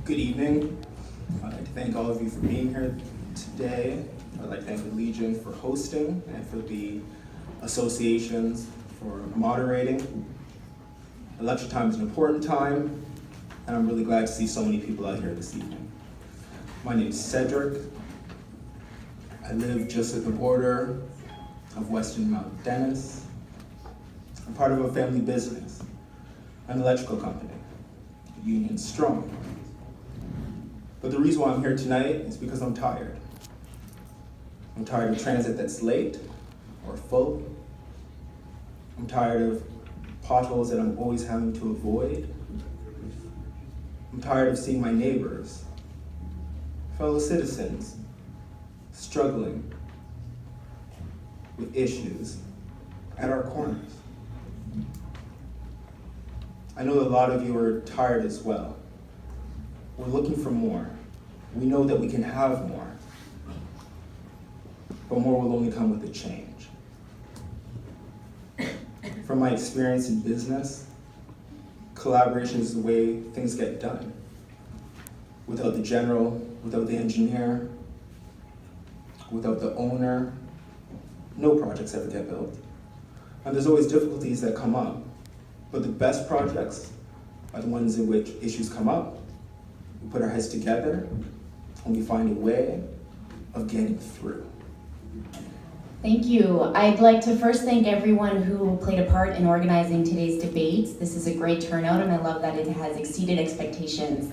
Good evening. I'd like to thank all of you for being here today. I'd like to thank the Legion for hosting and for the associations for moderating. Election time is an important time, and I'm really glad to see so many people out here this evening. My name is Cedric. I live just at the border of Weston Mount Dennis. I'm part of a family business, an electrical company, Union Strong. But the reason why I'm here tonight is because I'm tired. I'm tired of transit that's late or full. I'm tired of potholes that I'm always having to avoid. I'm tired of seeing my neighbors, fellow citizens, struggling with issues at our corners. I know a lot of you are tired as well. We're looking for more. We know that we can have more, but more will only come with a change. From my experience in business, collaboration is the way things get done. Without the general, without the engineer, without the owner, no projects ever get built. And there's always difficulties that come up, but the best projects are the ones in which issues come up. We put our heads together and we find a way of getting through. Thank you. I'd like to first thank everyone who played a part in organizing today's debate. This is a great turnout and I love that it has exceeded expectations.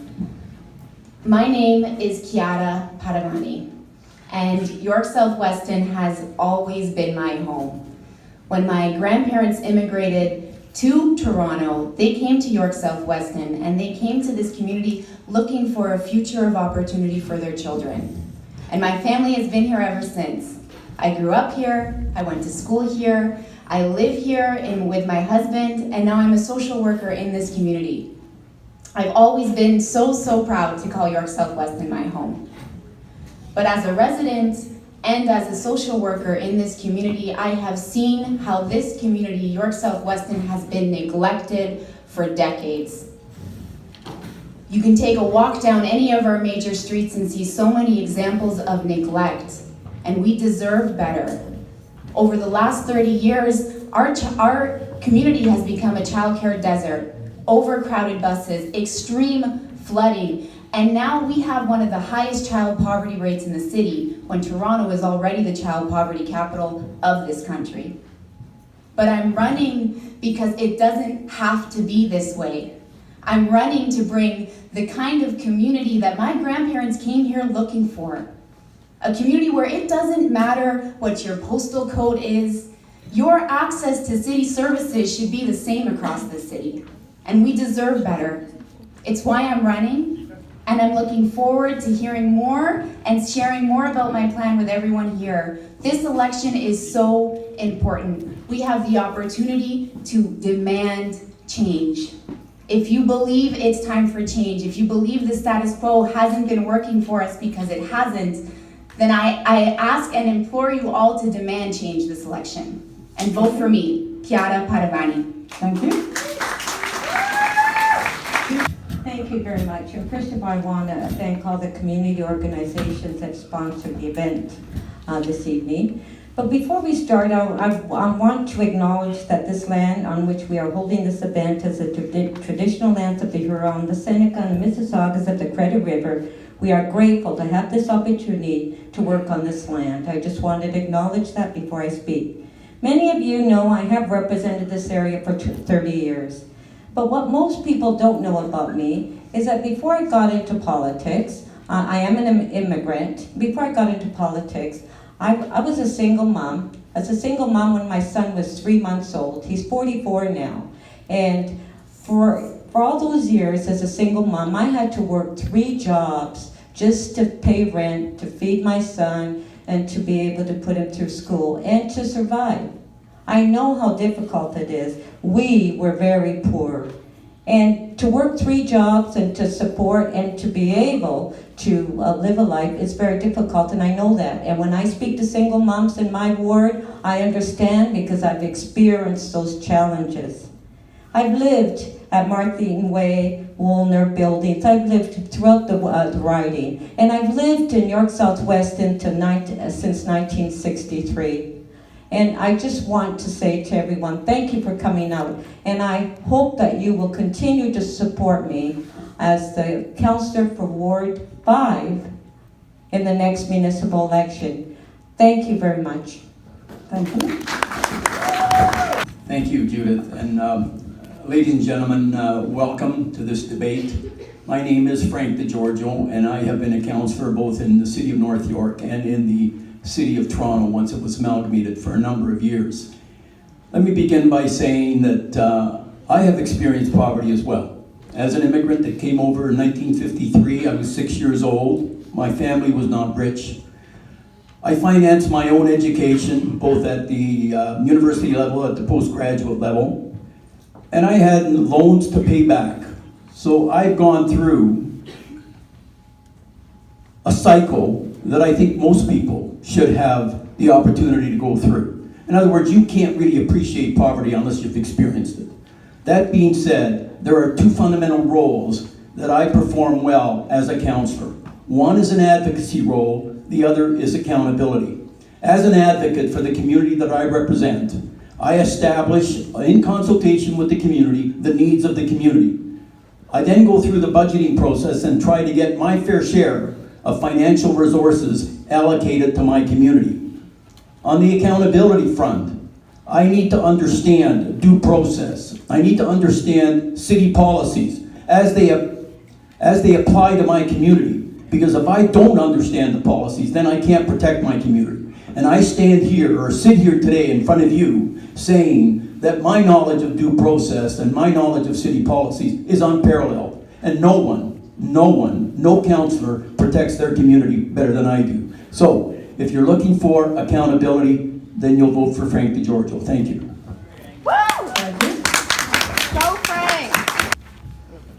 My name is Chiara Paravani, and York South-Weston has always been my home. When my grandparents immigrated to Toronto, they came to York South-Weston and they came to this community looking for a future of opportunity for their children. And my family has been here ever since. I grew up here, I went to school here, I live here with my husband, and now I'm a social worker in this community. I've always been so proud to call York South-Weston my home. But as a resident and as a social worker in this community, I have seen how this community, York South-Weston, has been neglected for decades. You can take a walk down any of our major streets and see so many examples of neglect, and we deserve better. Over the last 30 years, our community has become a childcare desert, overcrowded buses, extreme flooding, and now we have one of the highest child poverty rates in the city when Toronto is already the child poverty capital of this country. But I'm running because it doesn't have to be this way. I'm running to bring the kind of community that my grandparents came here looking for. A community where it doesn't matter what your postal code is, your access to city services should be the same across the city. And we deserve better. It's why I'm running, and I'm looking forward to hearing more and sharing more about my plan with everyone here. This election is so important. We have the opportunity to demand change. If you believe it's time for change, if you believe the status quo hasn't been working for us because it hasn't, then I ask and implore you all to demand change this election. And vote for me, Chiara Paravani. Thank you. Thank you very much. And first of all, I want to thank all the community organizations that sponsored the event this evening. But before we start, I want to acknowledge that this land on which we are holding this event is the traditional lands of the Huron, the Seneca, and the Mississaugas of the Credit River. We are grateful to have this opportunity to work on this land. I just wanted to acknowledge that before I speak. Many of you know I have represented this area for 30 years. But what most people don't know about me is that before I got into politics, I am an immigrant. Before I got into politics, I was a single mom. As a single mom when my son was 3 months old. He's 44 now. And for all those years as a single mom, I had to work 3 jobs just to pay rent, to feed my son, and to be able to put him through school and to survive. I know how difficult it is. We were very poor. And to work 3 jobs and to support and to be able to live a life is very difficult, and I know that. And when I speak to single moms in my ward, I understand because I've experienced those challenges. I've lived at Martine Way Woolner buildings. I've lived throughout the riding. And I've lived in York Southwest since 1963. And I just want to say to everyone, thank you for coming out. And I hope that you will continue to support me as the councillor for Ward 5 in the next municipal election. Thank you very much. Thank you. Thank you, Judith. And ladies and gentlemen, welcome to this debate. My name is Frank DiGiorgio, and I have been a councillor both in the City of North York and in the City of Toronto once it was amalgamated for a number of years. Let me begin by saying that I have experienced poverty as well. As an immigrant that came over in 1953, I was 6 years old. My family was not rich. I financed my own education, both at the university level, at the postgraduate level, and I had loans to pay back. So I've gone through a cycle that I think most people should have the opportunity to go through. In other words, you can't really appreciate poverty unless you've experienced it. That being said, there are two fundamental roles that I perform well as a councillor. One is an advocacy role, the other is accountability. As an advocate for the community that I represent, I establish, in consultation with the community, the needs of the community. I then go through the budgeting process and try to get my fair share of financial resources allocated to my community. On the accountability front, I need to understand due process. I need to understand city policies as they apply to my community. Because if I don't understand the policies, then I can't protect my community. And I stand here, or sit here today in front of you, saying that my knowledge of due process and my knowledge of city policies is unparalleled. And no councillor protects their community better than I do. So, if you're looking for accountability, then you'll vote for Frank DiGiorgio. Thank you. Go Frank!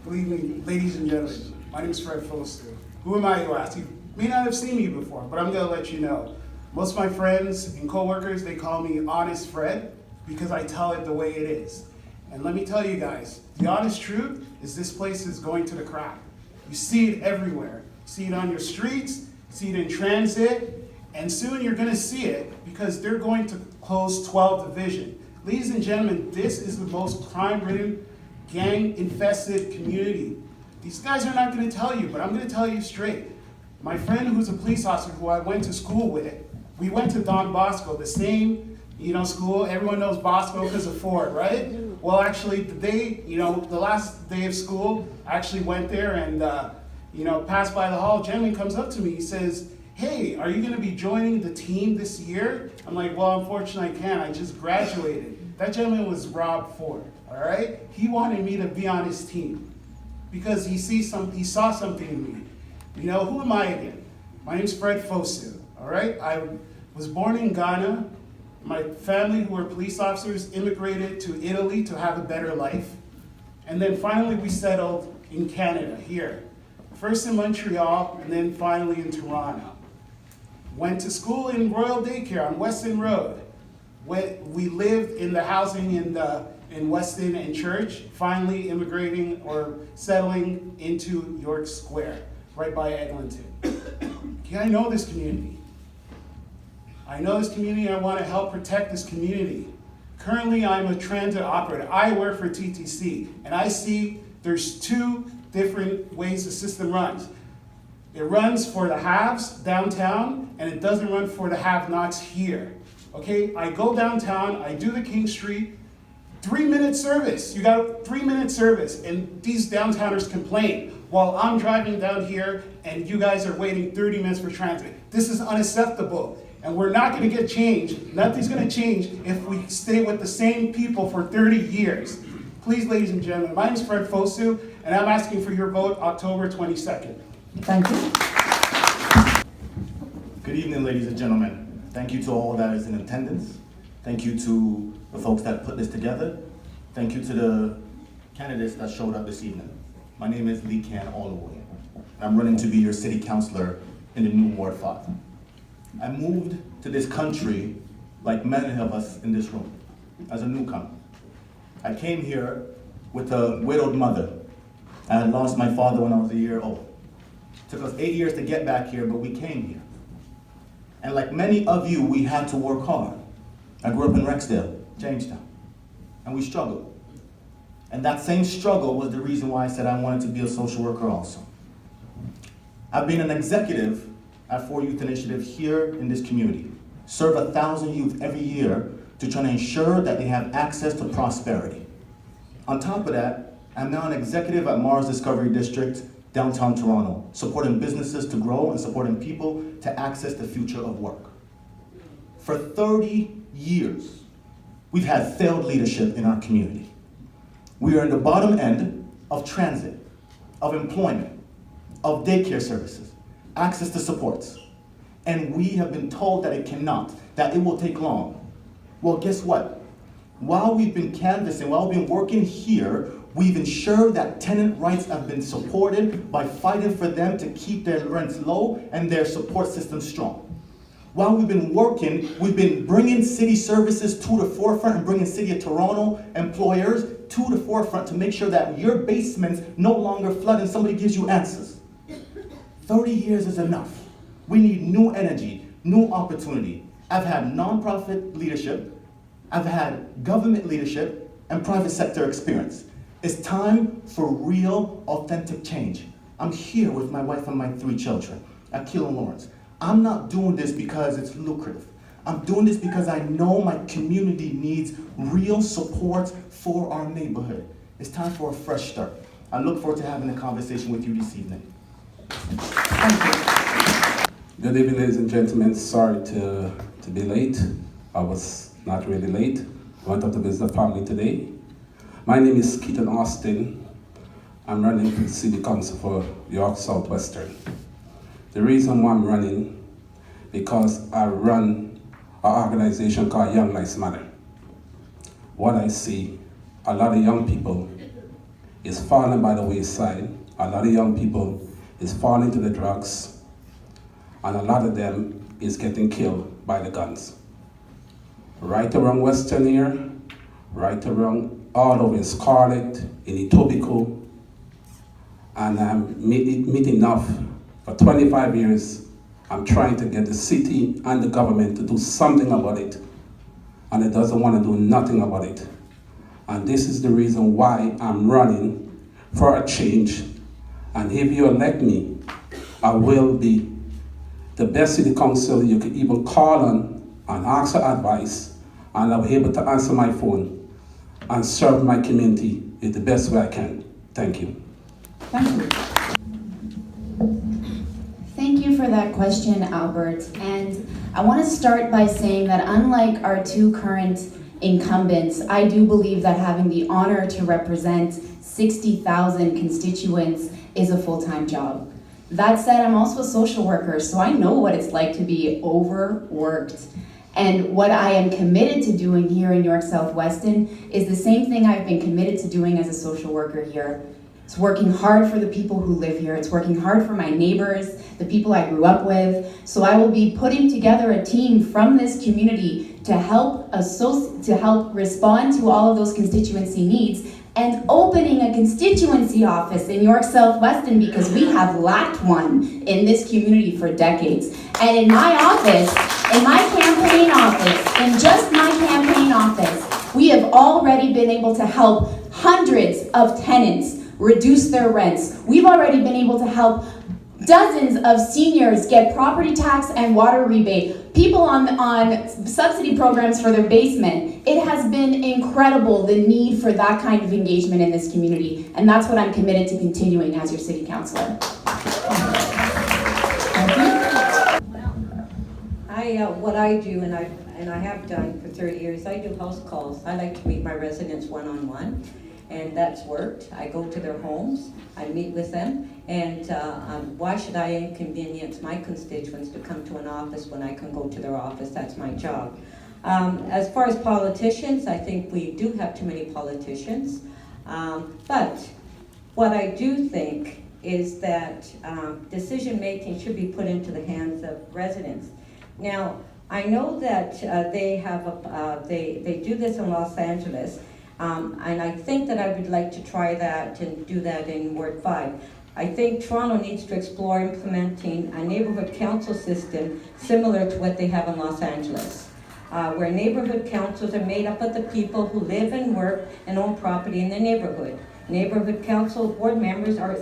Good evening, ladies and gentlemen. My name is Fred Foster. Who am I, you ask? You may not have seen me before, but I'm going to let you know. Most of my friends and coworkers, they call me Honest Fred because I tell it the way it is. And let me tell you guys, the honest truth is this place is going to the crack. You see it everywhere. You see it on your streets, see it in transit, and soon you're going to see it because they're going to close 12th Division. Ladies and gentlemen, this is the most crime-ridden, gang-infested community. These guys are not going to tell you, but I'm going to tell you straight. My friend who's a police officer who I went to school with, we went to Don Bosco, the same school. Everyone knows Bosco because of Ford, right? Well, actually, the last day of school, I actually went there and, passed by the hall. A gentleman comes up to me, he says, "Hey, are you going to be joining the team this year?" I'm like, "Well, unfortunately, I can't. I just graduated." That gentleman was Rob Ford, all right? He wanted me to be on his team because he saw something in me. Who am I again? My name's Fred Fosu, all right? I was born in Ghana. My family, who were police officers, immigrated to Italy to have a better life. And then finally we settled in Canada, here. First in Montreal, and then finally in Toronto. Went to school in Royal Daycare on Weston Road. We lived in the housing in Weston and Church, finally immigrating or settling into York Square, right by Eglinton. Okay, I know this community. I want to help protect this community. Currently, I'm a transit operator. I work for TTC, and I see there's two different ways the system runs. It runs for the haves downtown, and it doesn't run for the have-nots here. Okay, I go downtown, I do the King Street, 3-minute service. You got a 3-minute service, and these downtowners complain while I'm driving down here and you guys are waiting 30 minutes for transit. This is unacceptable, and we're not going to get change. Nothing's going to change if we stay with the same people for 30 years. Please, ladies and gentlemen, my name is Fred Fosu, and I'm asking for your vote October 22nd. Thank you. Good evening, ladies and gentlemen. Thank you to all that is in attendance. Thank you to the folks that put this together. Thank you to the candidates that showed up this evening. My name is Lee Can Alloway. I'm running to be your city councillor in the new Ward 5. I moved to this country, like many of us in this room, as a newcomer. I came here with a widowed mother I had lost my father when I was a year old. It took us 8 years to get back here, but we came here. And like many of you, we had to work hard. I grew up in Rexdale, Jamestown, and we struggled. And that same struggle was the reason why I said I wanted to be a social worker also. I've been an executive at 4 Youth Initiative here in this community. Serve 1,000 youth every year to try to ensure that they have access to prosperity. On top of that, I'm now an executive at Mars Discovery District, downtown Toronto, supporting businesses to grow and supporting people to access the future of work. For 30 years, we've had failed leadership in our community. We are in the bottom end of transit, of employment, of daycare services, access to supports. And we have been told that it cannot, that it will take long. Well, guess what? While we've been canvassing, while we've been working here, we've ensured that tenant rights have been supported by fighting for them to keep their rents low and their support system strong. While we've been working, we've been bringing city services to the forefront and bringing City of Toronto employers to the forefront to make sure that your basements no longer flood and somebody gives you answers. 30 years is enough. We need new energy, new opportunity. I've had nonprofit leadership, I've had government leadership, and private sector experience. It's time for real, authentic change. I'm here with my wife and my 3 children at Keelan Lawrence. I'm not doing this because it's lucrative. I'm doing this because I know my community needs real support for our neighborhood. It's time for a fresh start. I look forward to having a conversation with you this evening. Good evening, ladies and gentlemen. Sorry to be late. I was not really late. I went up to visit the family today. My name is Keaton Austin. I'm running for the City Council for York Southwestern. The reason why I'm running, because I run an organization called Young Lives Matter. What I see, a lot of young people is falling by the wayside. A lot of young people is falling to the drugs, and a lot of them is getting killed by the guns. Right around Western here, right around all over in Scarlett, in Etobicoke, and I'm meeting enough. For 25 years, I'm trying to get the city and the government to do something about it, and it doesn't want to do nothing about it. And this is the reason why I'm running for a change. And if you elect me, I will be the best city council you could even call on and ask for advice, and I'll be able to answer my phone and serve my community in the best way I can. Thank you. Thank you. Thank you for that question, Albert. And I want to start by saying that unlike our 2 current incumbents, I do believe that having the honor to represent 60,000 constituents is a full-time job. That said, I'm also a social worker, so I know what it's like to be overworked. And what I am committed to doing here in York Southwestern is the same thing I've been committed to doing as a social worker here. It's working hard for the people who live here. It's working hard for my neighbors, the people I grew up with. So I will be putting together a team from this community to help respond to all of those constituency needs, and opening a constituency office in York Southwestern, because we have lacked one in this community for decades. And in my office, in my campaign office, in just my campaign office, we have already been able to help hundreds of tenants reduce their rents. We've already been able to help dozens of seniors get property tax and water rebate, people on subsidy programs for their basement. It has been incredible, the need for that kind of engagement in this community, and that's what I'm committed to continuing as your city councilor. What I do, and I have done for 30 years, I do house calls. I like to meet my residents one-on-one, and that's worked. I go to their homes, I meet with them, and why should I inconvenience my constituents to come to an office when I can go to their office? That's my job. As far as politicians, I think we do have too many politicians, but what I do think is that decision-making should be put into the hands of residents. Now, I know that they do this in Los Angeles. And I think that I would like to try that and do that in Ward 5. I think Toronto needs to explore implementing a neighborhood council system similar to what they have in Los Angeles, where neighborhood councils are made up of the people who live and work and own property in the neighborhood. Neighborhood council board members are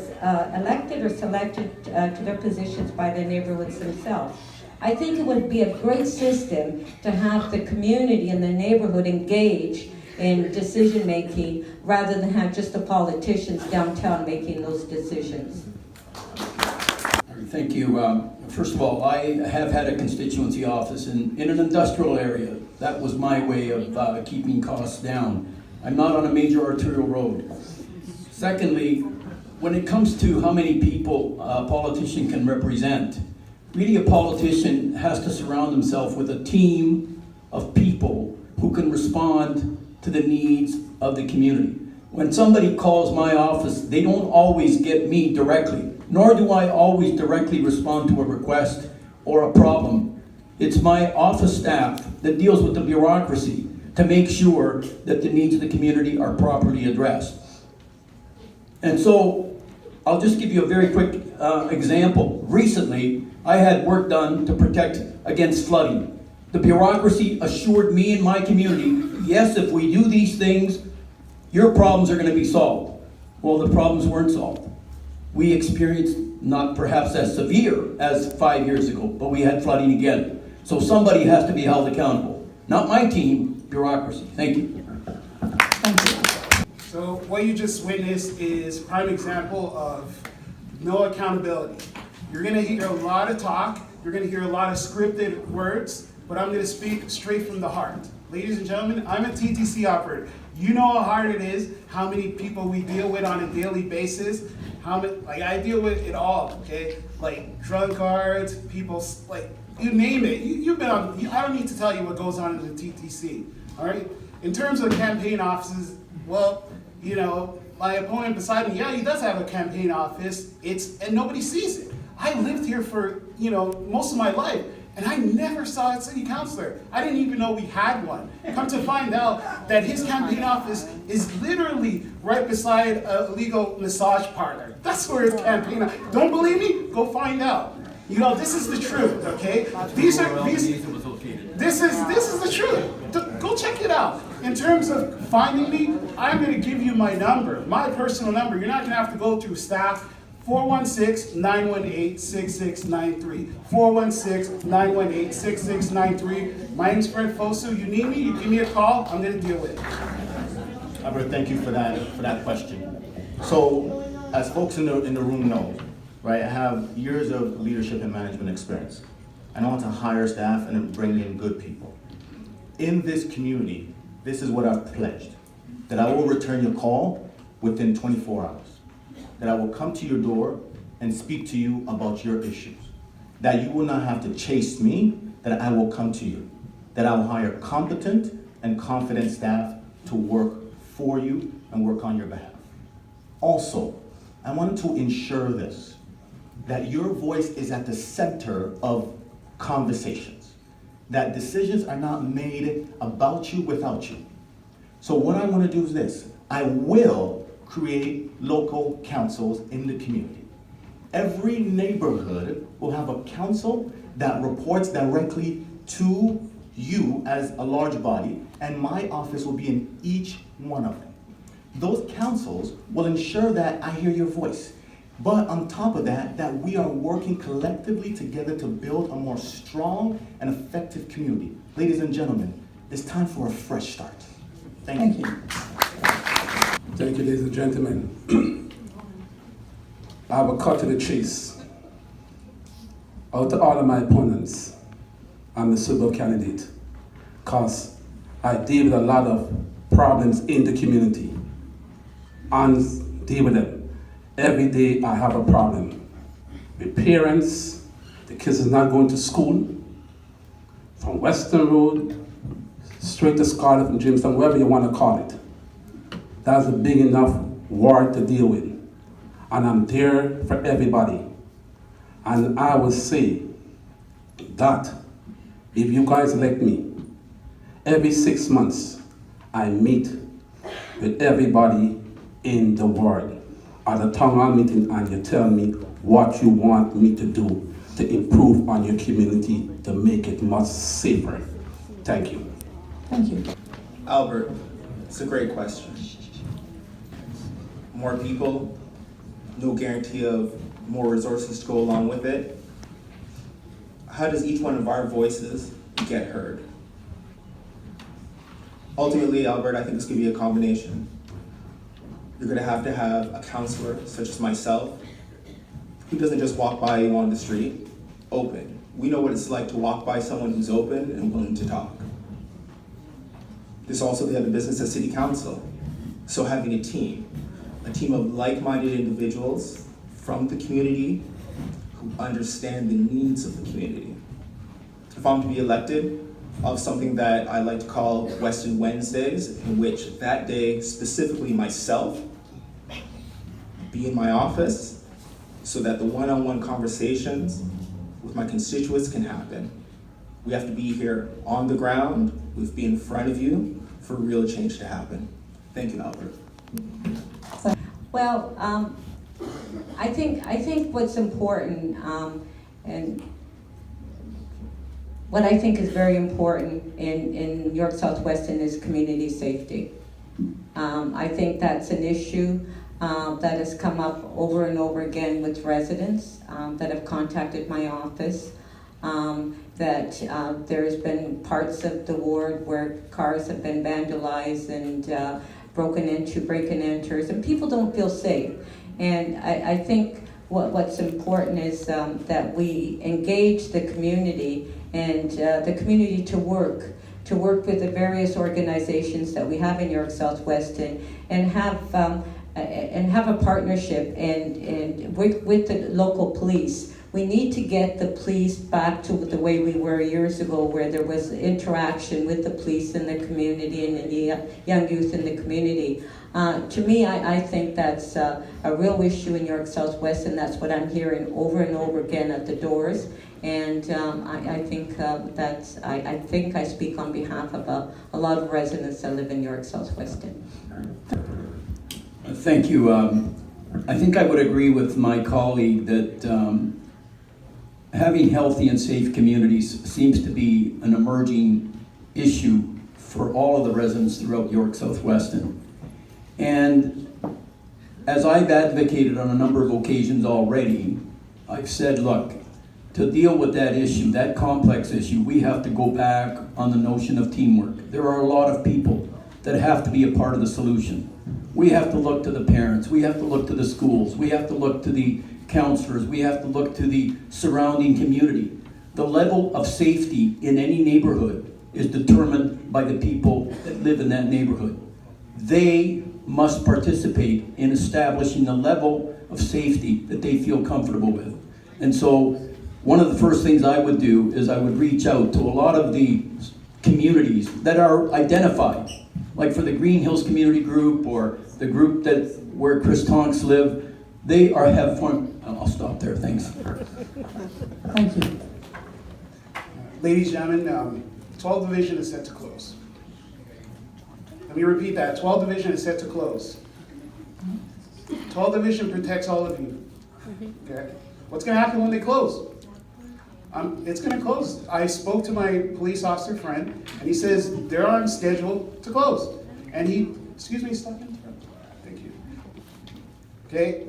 elected or selected to their positions by the neighborhoods themselves. I think it would be a great system to have the community and the neighborhood engage in decision making rather than have just the politicians downtown making those decisions. Thank you. First of all, I have had a constituency office in an industrial area. That was my way of keeping costs down. I'm not on a major arterial road. Secondly, when it comes to how many people a politician can represent, really a politician has to surround himself with a team of people who can respond to the needs of the community. When somebody calls my office, they don't always get me directly, nor do I always directly respond to a request or a problem. It's my office staff that deals with the bureaucracy to make sure that the needs of the community are properly addressed. And so, I'll just give you a very quick example. Recently, I had work done to protect against flooding. The bureaucracy assured me and my community, yes, if we do these things, your problems are going to be solved. Well, the problems weren't solved. We experienced not perhaps as severe as 5 years ago, but we had flooding again. So somebody has to be held accountable. Not my team, bureaucracy. Thank you. Thank you. So what you just witnessed is a prime example of no accountability. You're gonna hear a lot of talk, you're gonna hear a lot of scripted words, but I'm gonna speak straight from the heart. Ladies and gentlemen, I'm a TTC operator. You know how hard it is, how many people we deal with on a daily basis, I deal with it all, okay? Like drug cards, people, like, you name it. You've been on, I don't need to tell you what goes on in the TTC, all right? In terms of campaign offices, well, you know, my opponent beside me, yeah, he does have a campaign office, and nobody sees it. I lived here for, most of my life, and I never saw a city councilor. I didn't even know we had one. Come to find out that his campaign office is literally right beside a legal massage parlor. That's where his campaign office. Don't believe me? Go find out. This is the truth, okay? This is the truth. Go check it out. In terms of finding me, I'm gonna give you my number, my personal number. You're not gonna have to go through staff. 416-918-6693. 416-918-6693. My name's Fred Fosu. You need me, you give me a call, I'm gonna deal with it. Albert, thank you for that question. So, as folks in the room know, right, I have years of leadership and management experience. I know how to hire staff and bring in good people. In this community, this is what I've pledged, that I will return your call within 24 hours. That I will come to your door and speak to you about your issues. That you will not have to chase me, that I will come to you. That I will hire competent and confident staff to work for you and work on your behalf. Also, I wanted to ensure this, that your voice is at the center of conversations. That decisions are not made about you without you. So what I want to do is this, I will create local councils in the community. Every neighborhood will have a council that reports directly to you as a large body, and my office will be in each one of them. Those councils will ensure that I hear your voice. But on top of that, that we are working collectively together to build a more strong and effective community. Ladies and gentlemen, it's time for a fresh start. Thank you. Thank you, ladies and gentlemen. I will cut to the chase. Out of all of my opponents, I'm the suitable candidate because I deal with a lot of problems in the community and deal with them. Every day I have a problem with parents, the kids is not going to school, from Western Road, straight to Scarlet and Jamestown, wherever you want to call it. That's a big enough ward to deal with. And I'm there for everybody. And I will say that if you guys elect me, every 6 months I meet with everybody in the world at a town hall meeting, and you tell me what you want me to do to improve on your community to make it much safer. Thank you. Thank you. Albert, it's a great question. More people, no guarantee of more resources to go along with it. How does each one of our voices get heard? Ultimately, Albert, I think it's gonna be a combination. You're gonna have a counselor, such as myself, who doesn't just walk by you on the street, open. We know what it's like to walk by someone who's open and willing to talk. There's also the other business at City Council. So having a team of like-minded individuals from the community who understand the needs of the community. If I'm to be elected, I'll have something that I like to call Weston Wednesdays, in which that day, specifically myself, be in my office so that the one-on-one conversations with my constituents can happen. We have to be here on the ground, we have to be in front of you for real change to happen. Thank you, Albert. Well, I think what's important, and what I think is very important in York Southwestern is community safety. I think that's an issue that has come up over and over again with residents that have contacted my office. That there's been parts of the ward where cars have been vandalized and broken into, break and enters, and people don't feel safe. And I think what's important is that we engage the community and the community to work with the various organizations that we have in York Southwestern and have a partnership and with the local police. We need to get the police back to the way we were years ago, where there was interaction with the police in the community and the young youth in the community. To me, I think that's a real issue in York Southwest, and that's what I'm hearing over and over again at the doors. And I think I think I speak on behalf of a lot of residents that live in York Southwestern. Thank you. I think I would agree with my colleague that having healthy and safe communities seems to be an emerging issue for all of the residents throughout York Southwestern. And as I've advocated on a number of occasions already, I've said, look, to deal with that issue, that complex issue, we have to go back on the notion of teamwork. There are a lot of people that have to be a part of the solution. We have to look to the parents, we have to look to the schools, we have to look to the counselors, we have to look to the surrounding community. The level of safety in any neighborhood is determined by the people that live in that neighborhood. They must participate in establishing the level of safety that they feel comfortable with. And so one of the first things I would do is I would reach out to a lot of the communities that are identified, like for the Green Hills Community Group or the group where Chris Tonks live. They have fun. I'll stop there, thanks. Thank you. Ladies and gentlemen, 12th Division is set to close. Let me repeat that, 12th Division is set to close. 12th Division protects all of you. Okay? What's going to happen when they close? It's going to close. I spoke to my police officer friend, and he says they're on schedule to close. And he, excuse me, stop interrupting. Thank you. Okay?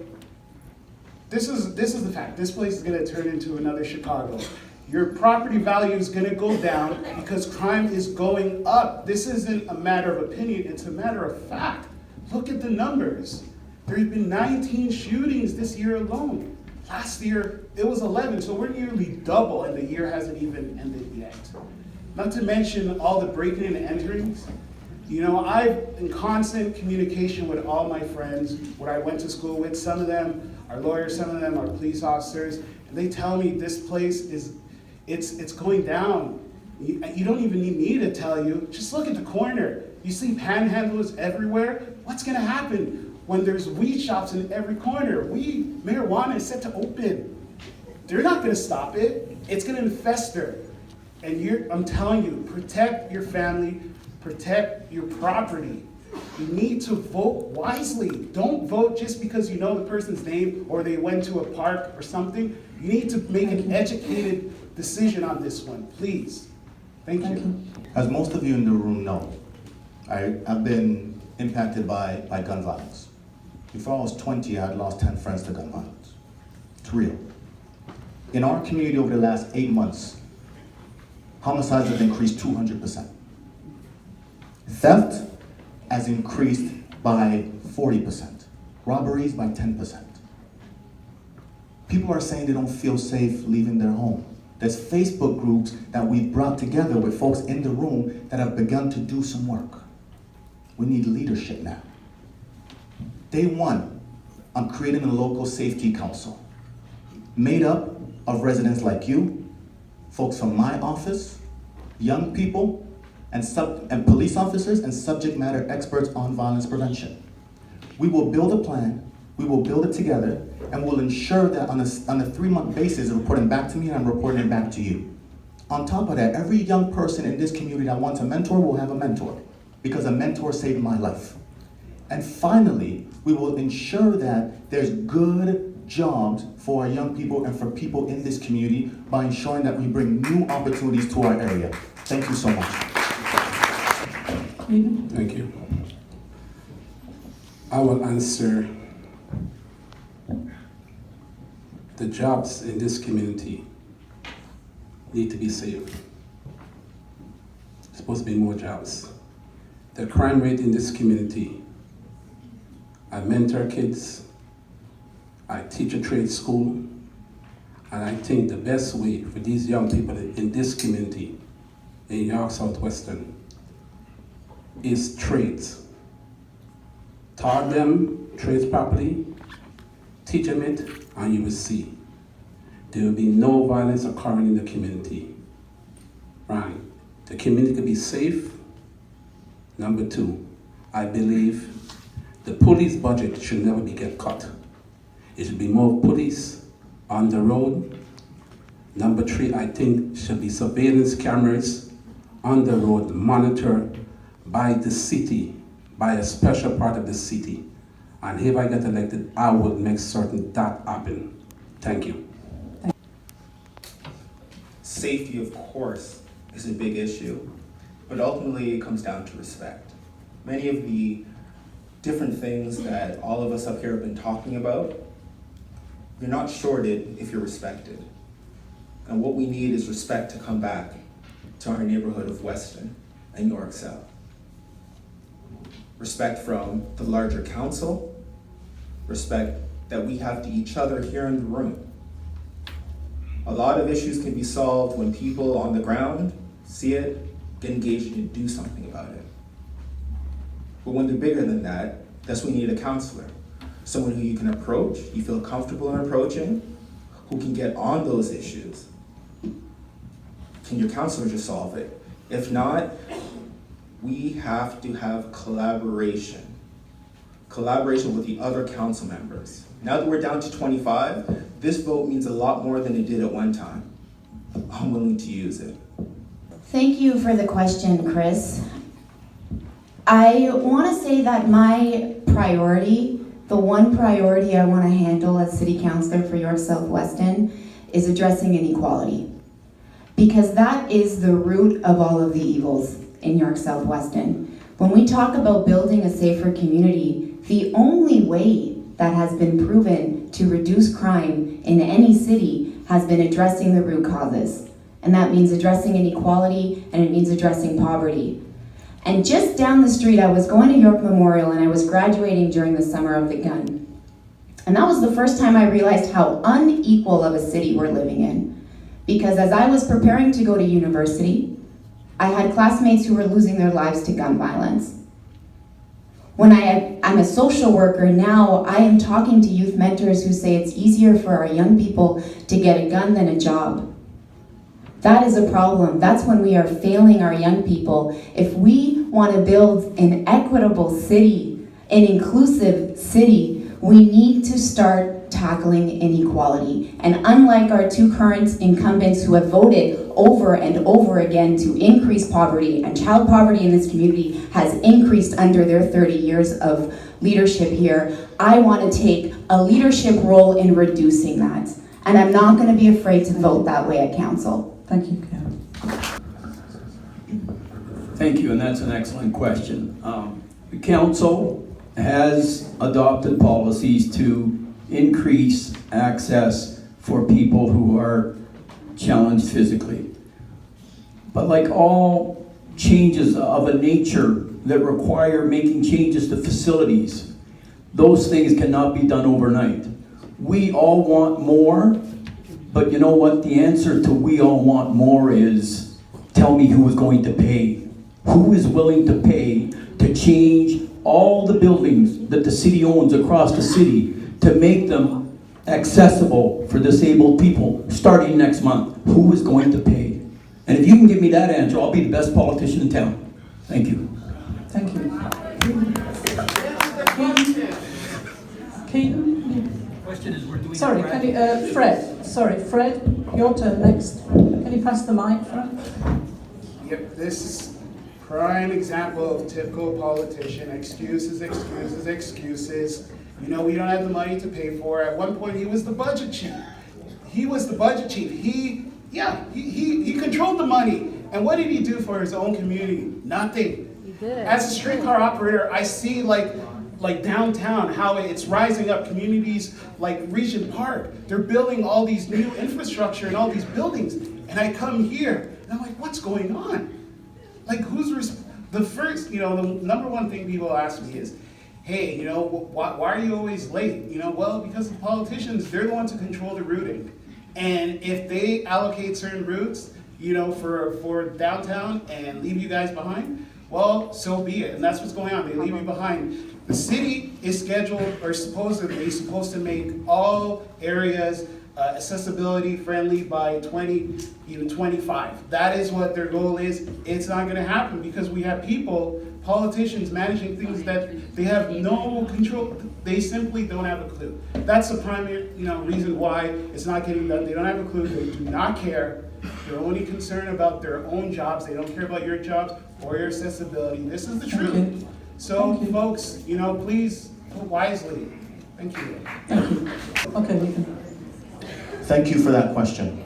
This is the fact. This place is going to turn into another Chicago. Your property value is going to go down because crime is going up. This isn't a matter of opinion, it's a matter of fact. Look at the numbers. There have been 19 shootings this year alone. Last year, it was 11, so we're nearly double, and the year hasn't even ended yet. Not to mention all the breaking and enterings. You know, I'm in constant communication with all my friends, what I went to school with. Some of them are lawyers, some of them are police officers, and they tell me this place is, it's going down. You don't even need me to tell you. Just look at the corner. You see panhandlers everywhere. What's gonna happen when there's weed shops in every corner? Marijuana is set to open. They're not gonna stop it. It's gonna fester. And I'm telling you, protect your family, protect your property. You need to vote wisely. Don't vote just because you know the person's name or they went to a park or something. You need to make an educated decision on this one, please. Thank you. As most of you in the room know, I've been impacted by gun violence. Before I was 20, I had lost 10 friends to gun violence. It's real. In our community over the last 8 months, homicides have increased 200%. Theft has increased by 40%. Robberies by 10%. People are saying they don't feel safe leaving their home. There's Facebook groups that we've brought together with folks in the room that have begun to do some work. We need leadership now. Day one, I'm creating a local safety council made up of residents like you, folks from my office, young people, and police officers and subject matter experts on violence prevention. We will build a plan, we will build it together, and we'll ensure that on a 3-month basis, it's reporting back to me and I'm reporting it back to you. On top of that, every young person in this community that wants a mentor will have a mentor, because a mentor saved my life. And finally, we will ensure that there's good jobs for our young people and for people in this community by ensuring that we bring new opportunities to our area. Thank you so much. Thank you. I will answer. The jobs in this community need to be saved. There's supposed to be more jobs. The crime rate in this community, I mentor kids, I teach a trade school, and I think the best way for these young people in this community, in York Southwestern, is trades. Taught them trades properly, teach them it, and you will see there will be no violence occurring in the community. Right? The community will be safe. Number 2, I believe the police budget should never get cut. It should be more police on the road. Number 3, I think should be surveillance cameras on the road monitored by the city, by a special part of the city. And if I get elected, I will make certain that happen. Thank you. Safety, of course, is a big issue, but ultimately it comes down to respect. Many of the different things that all of us up here have been talking about, you're not shorted if you're respected. And what we need is respect to come back to our neighborhood of Weston and York South. Respect from the larger council, respect that we have to each other here in the room. A lot of issues can be solved when people on the ground see it, get engaged and do something about it. But when they're bigger than that, that's when you need a counselor. Someone who you can approach, you feel comfortable in approaching, who can get on those issues. Can your counselor just solve it? If not, we have to have collaboration. Collaboration with the other council members. Now that we're down to 25, this vote means a lot more than it did at one time. I'm willing to use it. Thank you for the question, Chris. I want to say that my priority, the one priority I want to handle as city councilor for York South Weston, is addressing inequality. Because that is the root of all of the evils in York South Weston. When we talk about building a safer community, the only way that has been proven to reduce crime in any city has been addressing the root causes. And that means addressing inequality, and it means addressing poverty. And just down the street, I was going to York Memorial and I was graduating during the Summer of the Gun. And that was the first time I realized how unequal of a city we're living in. Because as I was preparing to go to university, I had classmates who were losing their lives to gun violence. When I'm a social worker now, I am talking to youth mentors who say it's easier for our young people to get a gun than a job. That is a problem. That's when we are failing our young people. If we want to build an equitable city, an inclusive city, we need to start tackling inequality. And unlike our two current incumbents who have voted over and over again to increase poverty, and child poverty in this community has increased under their 30 years of leadership here, I want to take a leadership role in reducing that. And I'm not going to be afraid to vote that way at council. Thank you, Karen. Thank you, and that's an excellent question. The council has adopted policies to increase access for people who are challenged physically. But like all changes of a nature that require making changes to facilities, those things cannot be done overnight. We all want more, but you know what? The answer to we all want more is tell me who is going to pay. Who is willing to pay to change all the buildings that the city owns across the city to make them accessible for disabled people starting next month? Who is going to pay? And if you can give me that answer, I'll be the best politician in town. Thank you. Thank you. Keaton? Sorry, can you, Fred, your turn next. Can you pass the mic, Fred? Yep, this is prime example of typical politician, excuses. You know, we don't have the money to pay for. At one point, he was the budget chief. He controlled the money. And what did he do for his own community? Nothing. He did. As a streetcar operator, I see like downtown, how it's rising up. Communities like Regent Park, they're building all these new infrastructure and all these buildings. And I come here, and I'm like, what's going on? Like, the number one thing people ask me is, hey, you know, why are you always late? You know, well, because the politicians, they're the ones who control the routing. And if they allocate certain routes, you know, for downtown and leave you guys behind, well, so be it. And that's what's going on. They leave you behind. The city is supposed to make all areas accessibility friendly by 2025. That is what their goal is. It's not going to happen because we have politicians managing things that they have no control. They simply don't have a clue. That's the primary, reason why it's not getting done. They don't have a clue. They do not care. They're only concerned about their own jobs. They don't care about your jobs or your accessibility. This is the truth. Okay. So, folks, please vote wisely. Thank you. Thank you. Okay, you can. Thank you for that question.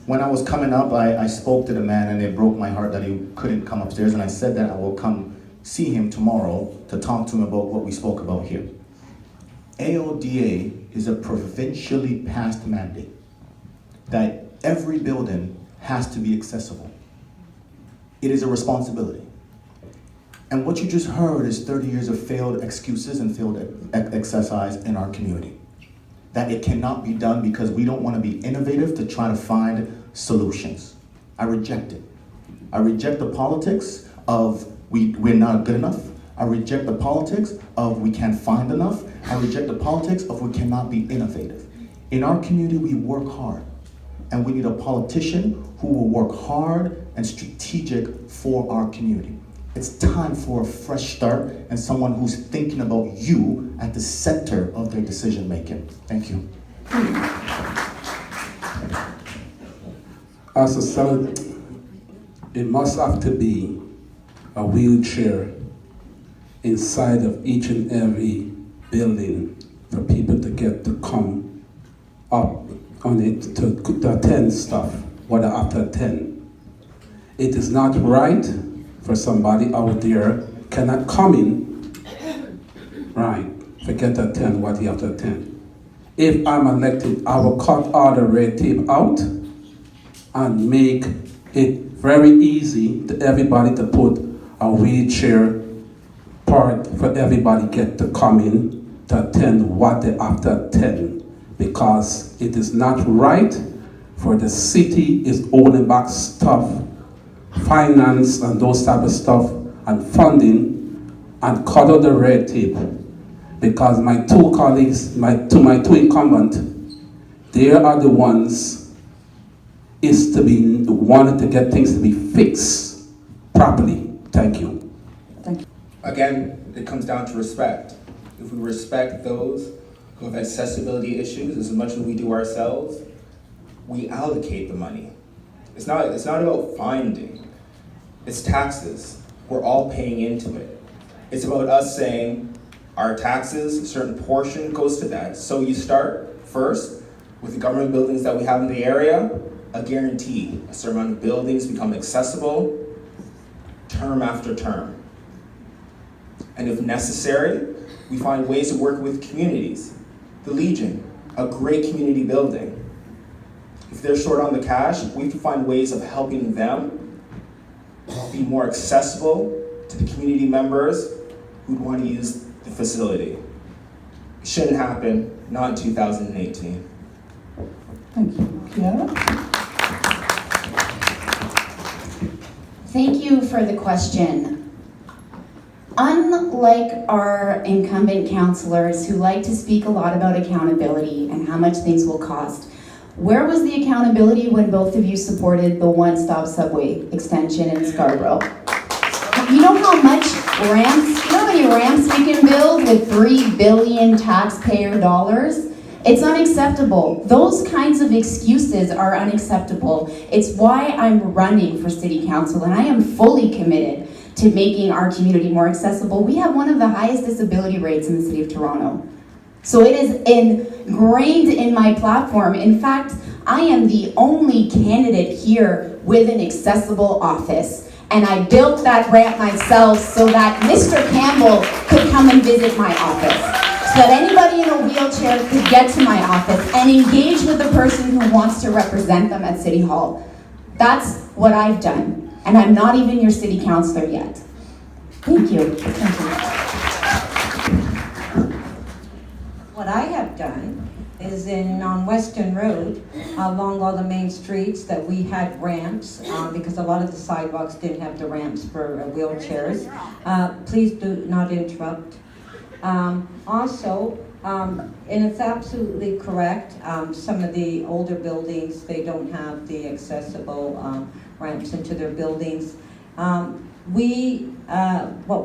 When I was coming up, I spoke to the man and it broke my heart that he couldn't come upstairs, and I said that I will come see him tomorrow to talk to him about what we spoke about here. AODA is a provincially passed mandate that every building has to be accessible. It is a responsibility. And what you just heard is 30 years of failed excuses and failed exercise in our community. That it cannot be done because we don't want to be innovative to try to find solutions. I reject it. I reject the politics of we're not good enough. I reject the politics of we can't find enough. I reject the politics of we cannot be innovative. In our community, we work hard. And we need a politician who will work hard and strategic for our community. It's time for a fresh start and someone who's thinking about you at the center of their decision making. Thank you. As a son, it must have to be a wheelchair inside of each and every building for people to get to come up on it to attend stuff, what I have to attend. It is not right for somebody out there cannot come in, right, forget to attend what you have to attend. If I'm elected, I will cut all the red tape out and make it very easy to everybody to put a wheelchair part for everybody get to come in to attend what they have to attend, because it is not right for the city is holding back stuff, finance and those type of stuff and funding, and cut out the red tape, because my two colleagues, my two incumbents, they are the ones is to be wanted to get things to be fixed properly. Thank you. Again, it comes down to respect. If we respect those who have accessibility issues as much as we do ourselves, we allocate the money. It's not about finding, it's taxes. We're all paying into it. It's about us saying our taxes, a certain portion goes to that. So you start first with the government buildings that we have in the area, a guarantee, a certain amount of buildings become accessible term after term. And if necessary, we find ways to work with communities. The Legion, a great community building. If they're short on the cash, we can find ways of helping them be more accessible to the community members who'd want to use the facility. It shouldn't happen, not in 2018. Thank you. Kiara? Thank you for the question. Unlike our incumbent councillors who like to speak a lot about accountability and how much things will cost, where was the accountability when both of you supported the one-stop subway extension in Scarborough? You know how much ramps, you know how many ramps we can build with $3 billion taxpayer dollars? It's unacceptable. Those kinds of excuses are unacceptable. It's why I'm running for city council, and I am fully committed to making our community more accessible. We have one of the highest disability rates in the city of Toronto. So it is ingrained in my platform. In fact, I am the only candidate here with an accessible office. And I built that ramp myself so that Mr. Campbell could come and visit my office. So that anybody in a wheelchair could get to my office and engage with the person who wants to represent them at City Hall. That's what I've done. And I'm not even your city councillor yet. Thank you. What I have done is on Western Road, along all the main streets, that we had ramps, because a lot of the sidewalks didn't have the ramps for wheelchairs. Please do not interrupt. Also, and it's absolutely correct, some of the older buildings, they don't have the accessible ramps into their buildings. What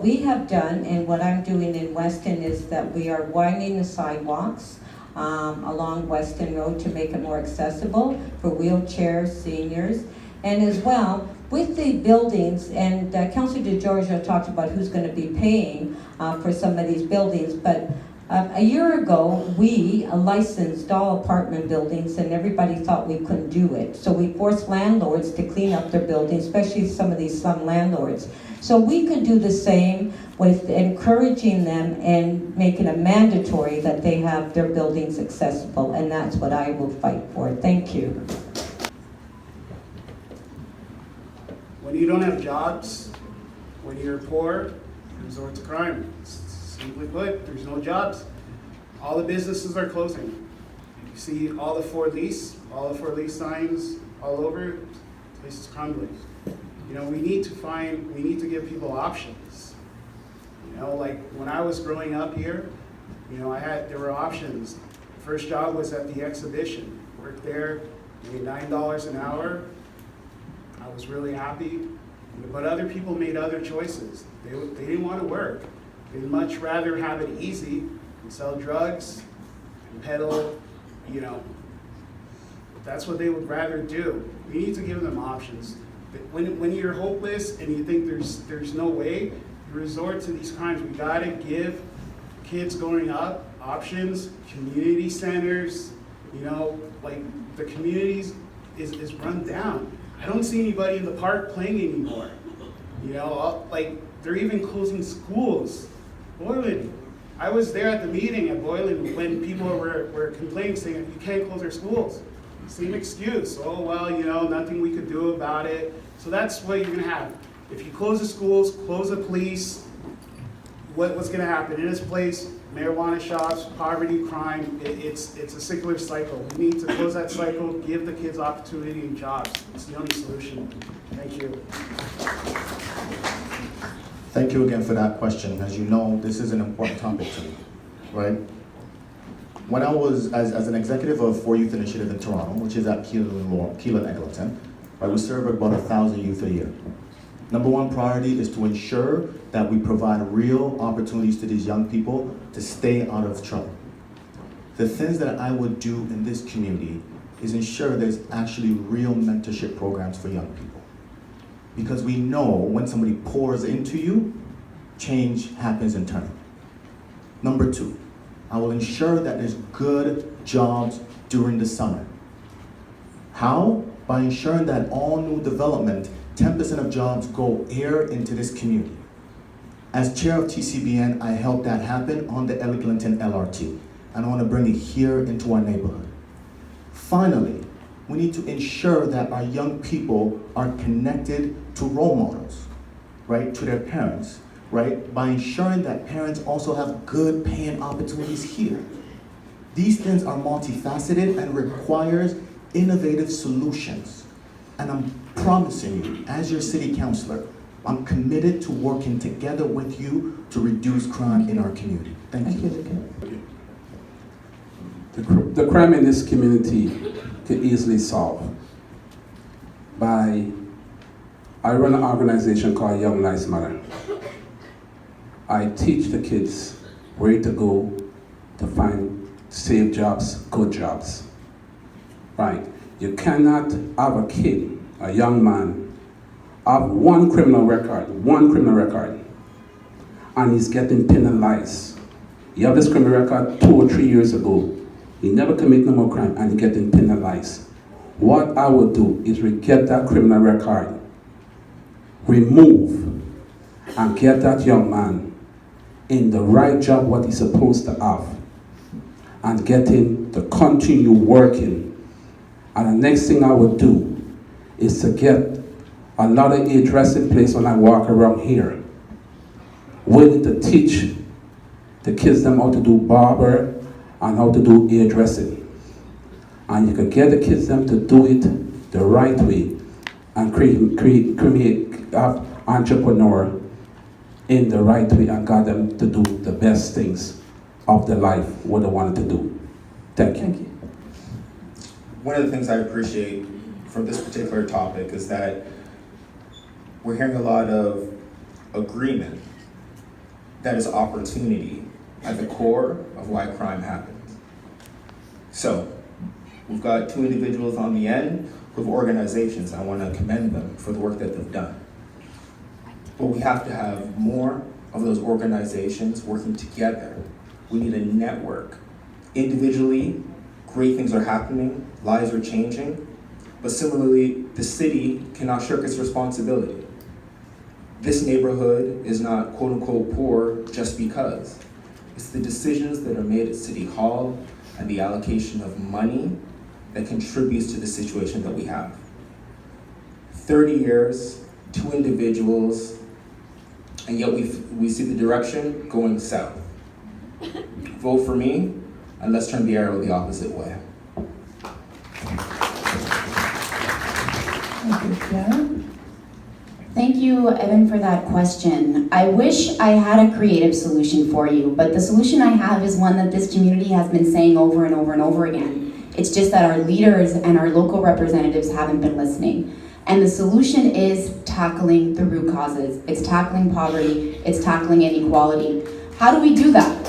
we have done, and what I'm doing in Weston, is that we are widening the sidewalks along Weston Road to make it more accessible for wheelchairs, seniors, and as well with the buildings. And Councillor DeGiorgio talked about who's going to be paying for some of these buildings, but a year ago, we licensed all apartment buildings, and everybody thought we couldn't do it. So we forced landlords to clean up their buildings, especially some of these slum landlords. So we could do the same with encouraging them and making it mandatory that they have their buildings accessible, and that's what I will fight for. Thank you. When you don't have jobs, when you're poor, you resort to crime. Simply put, there's no jobs. All the businesses are closing. You see all the for lease signs all over, the place is crumbling. You know, we need to give people options. You know, like when I was growing up here, you know, there were options. First job was at the exhibition. Worked there, made $9 an hour. I was really happy. But other people made other choices. They didn't want to work. They'd much rather have it easy and sell drugs and peddle, you know. That's what they would rather do. We need to give them options. When you're hopeless and you think there's no way, you resort to these crimes. We gotta give kids growing up options, community centers, you know, like the communities is run down. I don't see anybody in the park playing anymore. You know, like they're even closing schools. Boylan, I was there at the meeting at Boylan when people were complaining, saying you can't close our schools. Same excuse. Oh, well, you know, nothing we could do about it. So that's what you're gonna have. If you close the schools, close the police, what's gonna happen? In this place, marijuana shops, poverty, crime, it's a circular cycle. We need to close that cycle, give the kids opportunity and jobs. It's the only solution. Thank you. Thank you again for that question. As you know, this is an important topic to me, right? When I was, as an executive of For Youth Initiative in Toronto, which is at Keelan Eglinton, right, we serve about 1,000 youth a year. Number one priority is to ensure that we provide real opportunities to these young people to stay out of trouble. the things that I would do in this community is ensure there's actually real mentorship programs for young people. Because we know when somebody pours into you, change happens in turn. Number 2, I will ensure that there's good jobs during the summer. How? By ensuring that all new development, 10% of jobs go here into this community. As chair of TCBN, I helped that happen on the Eglinton LRT, and I want to bring it here into our neighborhood. Finally, we need to ensure that our young people are connected to role models, right, to their parents, right, by ensuring that parents also have good paying opportunities here. These things are multifaceted and requires innovative solutions. And I'm promising you, as your city councilor, I'm committed to working together with you to reduce crime in our community. Thank you. The crime in this community could easily solve by, I run an organization called Young Lives Matter. I teach the kids where to go to find safe jobs, good jobs. Right? You cannot have a kid, a young man, have one criminal record, and he's getting penalized. You have this criminal record 2 or 3 years ago. He never commit no more crime and he getting penalized. What I would do is get that criminal record, remove, and get that young man in the right job what he's supposed to have, and get him to continue working. And the next thing I would do is to get a lot of hairdressing place when I walk around here, willing to teach the kids them how to do barber and how to do hairdressing. And you can get the kids them to do it the right way and create entrepreneur in the right way and got them to do the best things of their life, what they wanted to do. Thank you. Thank you. One of the things I appreciate from this particular topic is that we're hearing a lot of agreement that is opportunity at the core of why crime happens. So, we've got 2 individuals on the end who have organizations. I want to commend them for the work that they've done. But we have to have more of those organizations working together. We need a network. Individually, great things are happening, lives are changing, but similarly, the city cannot shirk its responsibility. This neighborhood is not quote unquote poor just because. It's the decisions that are made at City Hall and the allocation of money that contributes to the situation that we have. 30 years, 2 individuals, and yet we see the direction going south. Vote for me, and let's turn the arrow the opposite way. Thank you, Fiona. Thank you, Evan, for that question. I wish I had a creative solution for you, but the solution I have is one that this community has been saying over and over and over again. It's just that our leaders and our local representatives haven't been listening. And the solution is tackling the root causes. It's tackling poverty, it's tackling inequality. How do we do that?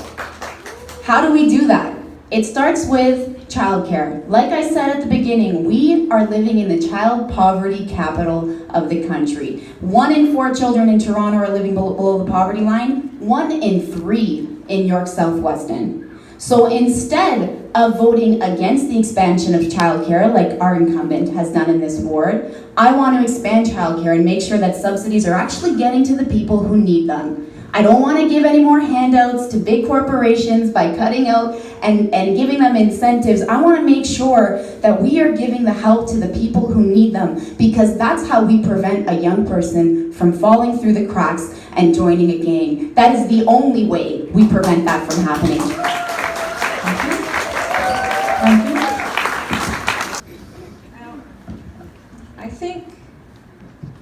How do we do that? It starts with childcare. Like I said at the beginning, we are living in the child poverty capital of the country. 1 in 4 children in Toronto are living below the poverty line. 1 in 3 in York South-Weston. So instead of voting against the expansion of childcare, like our incumbent has done in this ward, I want to expand childcare and make sure that subsidies are actually getting to the people who need them. I don't want to give any more handouts to big corporations by cutting out and giving them incentives. I want to make sure that we are giving the help to the people who need them, because that's how we prevent a young person from falling through the cracks and joining a gang. That is the only way we prevent that from happening. Thank you. I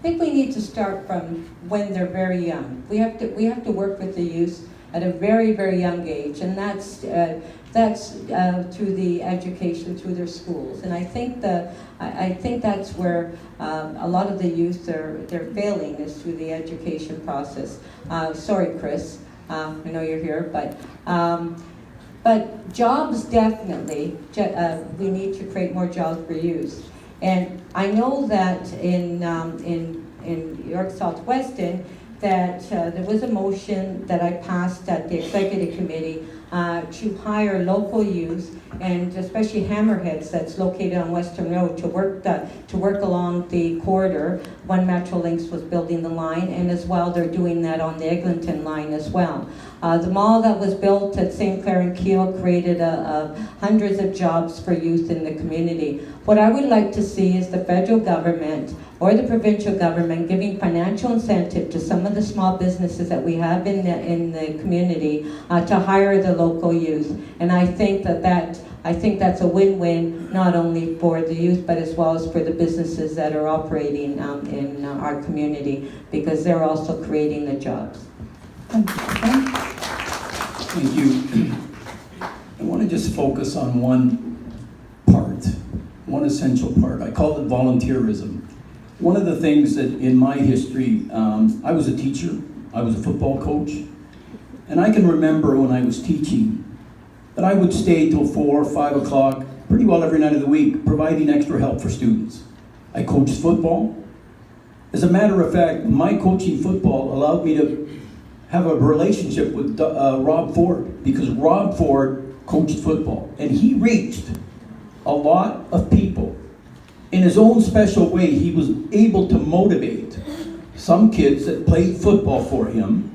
think we need to start from when they're very young. We have to work with the youth at a very, very young age, and that's through the education, through their schools. And I think that's where a lot of the youth they're failing, is through the education process. Sorry, Chris, I know you're here, but But jobs, definitely, we need to create more jobs for youth. And I know that in York Southwestern, that there was a motion that I passed at the executive committee to hire local youth, and especially hammerheads that's located on Western Road, to work along the corridor when Metrolinx was building the line, and as well they're doing that on the Eglinton line as well. The mall that was built at St. Clair and Keele created hundreds of jobs for youth in the community. What I would like to see is the federal government or the provincial government giving financial incentive to some of the small businesses that we have in the community to hire the local youth. And I think that's a win-win, not only for the youth, but as well as for the businesses that are operating in our community, because they're also creating the jobs. Thank you. I want to just focus on one part, one essential part. I call it volunteerism. One of the things that in my history, I was a teacher, I was a football coach, and I can remember when I was teaching that I would stay till 4 or 5 o'clock pretty well every night of the week, providing extra help for students. I coached football. As a matter of fact, my coaching football allowed me to have a relationship with Rob Ford, because Rob Ford coached football, and he reached a lot of people. In his own special way, he was able to motivate some kids that played football for him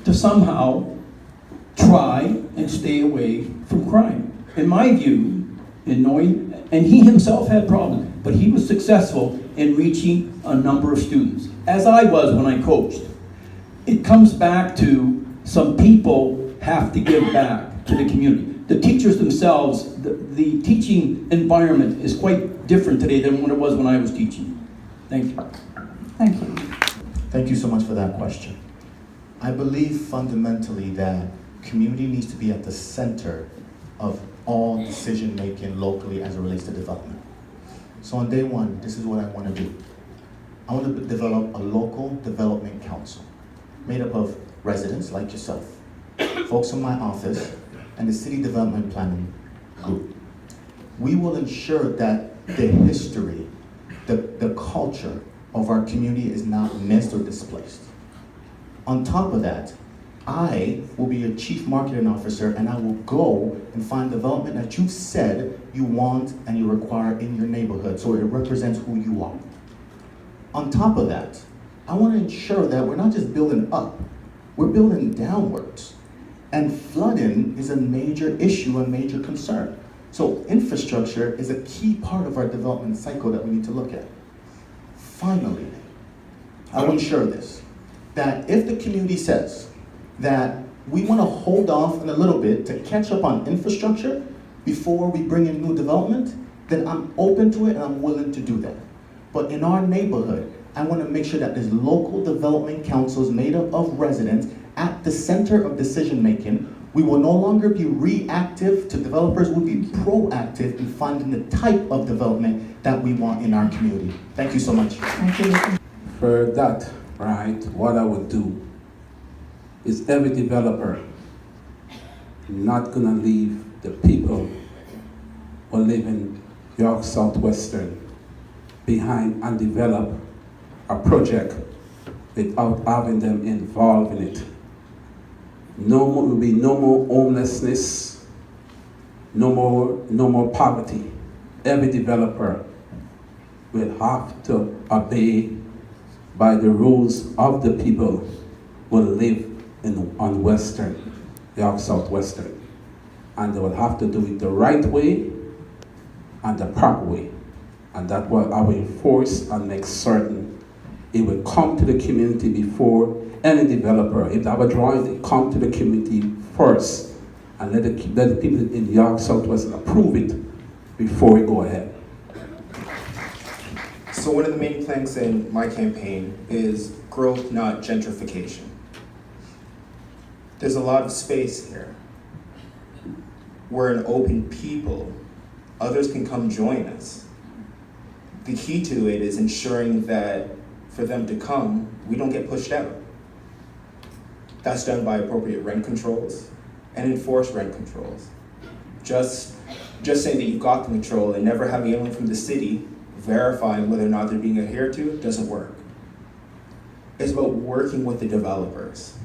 to somehow try and stay away from crime. In my view, in knowing, and he himself had problems, but he was successful in reaching a number of students, as I was when I coached. It comes back to some people have to give back to the community. The teachers themselves, the teaching environment is quite different today than what it was when I was teaching. Thank you. Thank you. Thank you so much for that question. I believe fundamentally that community needs to be at the center of all decision making locally as it relates to development. So on day one, this is what I want to do. I want to develop a local development council made up of residents like yourself, folks in my office, and the city development planning group. We will ensure that the history, the culture of our community is not missed or displaced. On top of that, I will be a chief marketing officer, and I will go and find development that you said you want and you require in your neighborhood, so it represents who you are. On top of that, I want to ensure that we're not just building up, we're building downwards. And flooding is a major issue, a major concern. So infrastructure is a key part of our development cycle that we need to look at. Finally, I will ensure this, that if the community says that we want to hold off in a little bit to catch up on infrastructure before we bring in new development, then I'm open to it and I'm willing to do that. But in our neighborhood, I want to make sure that there's local development councils made up of residents at the center of decision making. We will no longer be reactive to developers, we'll be proactive in finding the type of development that we want in our community. Thank you so much. Thank you. For that, right, what I would do is every developer not gonna leave the people who live in York Southwestern behind and develop a project without having them involved in it. No more, will be no more homelessness, no more poverty. Every developer will have to obey by the rules of the people who live on Western, York Southwestern. And they will have to do it the right way and the proper way. And that's what I will enforce and make certain it will come to the community before any developer. If they have a drawing, they come to the community first and let the people in York Southwest approve it before we go ahead. So one of the main planks in my campaign is growth, not gentrification. There's a lot of space here. We're an open people. Others can come join us. The key to it is ensuring that for them to come, we don't get pushed out. That's done by appropriate rent controls, and enforce rent controls. Just saying that you got the control and never having anyone from the city verifying whether or not they're being adhered to doesn't work. It's about working with the developers,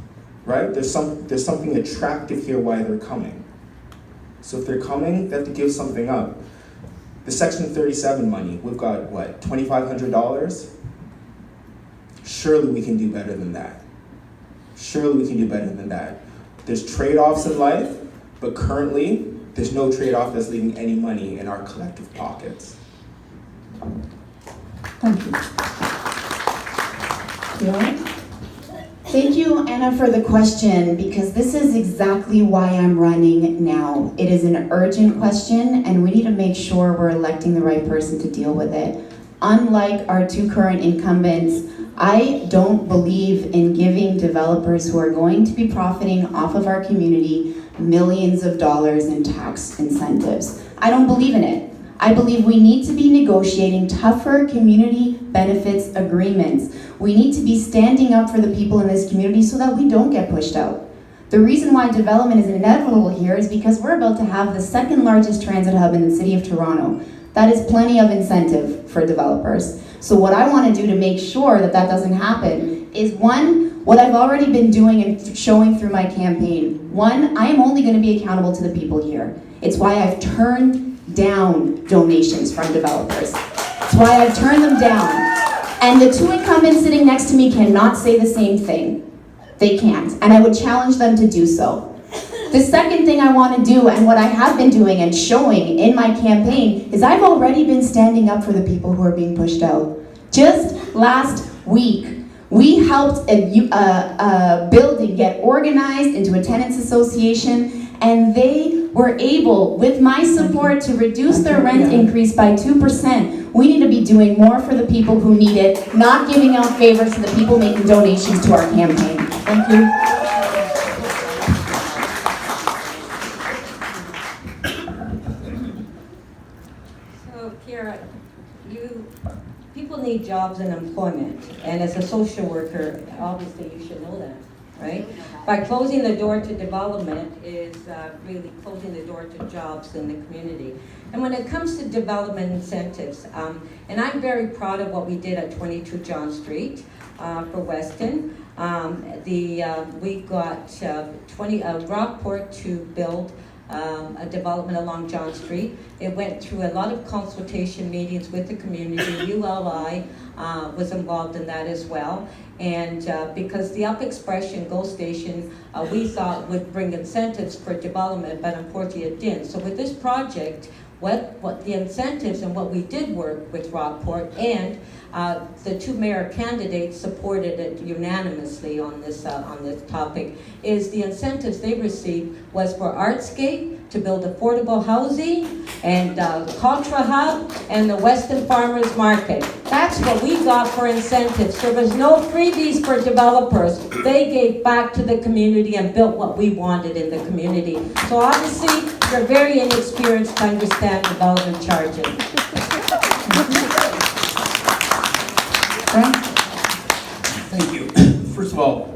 right? There's something attractive here why they're coming. So if they're coming, they have to give something up. The Section 37 money, we've got what, $2,500? Surely we can do better than that. Surely we can do better than that. There's trade-offs in life, but currently, there's no trade-off that's leaving any money in our collective pockets. Thank you. Fiona? Thank you, Anna, for the question, because this is exactly why I'm running now. It is an urgent question, and we need to make sure we're electing the right person to deal with it. Unlike our two current incumbents, I don't believe in giving developers who are going to be profiting off of our community millions of dollars in tax incentives. I don't believe in it. I believe we need to be negotiating tougher community benefits agreements. We need to be standing up for the people in this community so that we don't get pushed out. The reason why development is inevitable here is because we're about to have the second largest transit hub in the city of Toronto. That is plenty of incentive for developers. So what I want to do to make sure that that doesn't happen is, one, what I've already been doing and showing through my campaign. One, I am only going to be accountable to the people here. It's why I've turned down donations from developers. It's why I've turned them down. And the two incumbents sitting next to me cannot say the same thing. They can't, and I would challenge them to do so. The second thing I want to do, and what I have been doing and showing in my campaign, is I've already been standing up for the people who are being pushed out. Just last week, we helped a building get organized into a tenants association, and they were able, with my support, to reduce their rent increase by 2%. We need to be doing more for the people who need it, not giving out favors to the people making donations to our campaign. Thank you. So, Kira, people need jobs and employment, and as a social worker, obviously you should know that, right? By closing the door to development is really closing the door to jobs in the community. And when it comes to development incentives, and I'm very proud of what we did at 22 John Street for Weston. We got Rockport to build a development along John Street. It went through a lot of consultation meetings with the community. ULI was involved in that as well. And because the Up Expression GO Station, we thought would bring incentives for development, but unfortunately it didn't. So with this project, what the incentives and what we did work with Rockport, and the two mayor candidates supported it unanimously on this topic, is the incentives they received was for Artscape to build affordable housing, and Contra Hub, and the Weston Farmers Market. That's what we got for incentives. There was no freebies for developers. They gave back to the community and built what we wanted in the community. So obviously, you're very inexperienced to understand development charges. Thank you. First of all,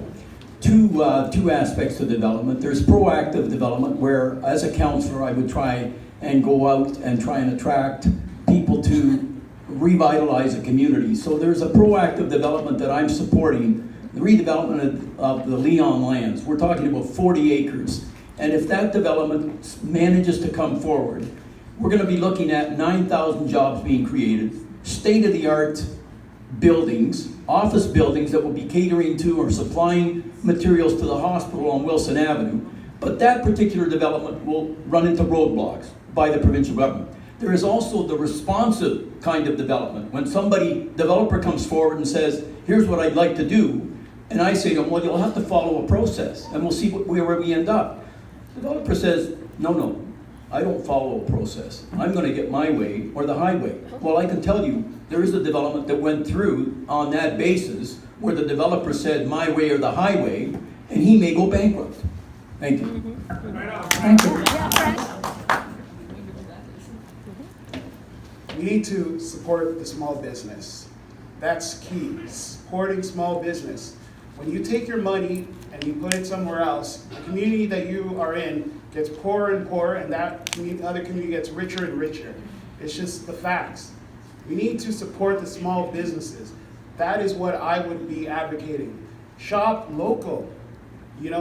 two aspects to development. There's proactive development, where as a councillor I would try and go out and try and attract people to revitalize a community. So there's a proactive development that I'm supporting, the redevelopment of the Leon lands. We're talking about 40 acres. And if that development manages to come forward, we're going to be looking at 9,000 jobs being created, state-of-the-art buildings, office buildings that will be catering to or supplying materials to the hospital on Wilson Avenue. But that particular development will run into roadblocks by the provincial government. There is also the responsive kind of development. When developer comes forward and says, here's what I'd like to do, and I say to them, well, you'll have to follow a process, and we'll see where we end up. Developer says, no, I don't follow a process. I'm going to get my way or the highway. Well, I can tell you, there is a development that went through on that basis where the developer said my way or the highway, and he may go bankrupt. Thank you. Thank you. We need to support the small business. That's key, supporting small business. When you take your money and you put it somewhere else, the community that you are in gets poorer and poorer, and that other community gets richer and richer. It's just the facts. We need to support the small businesses. That is what I would be advocating. Shop local,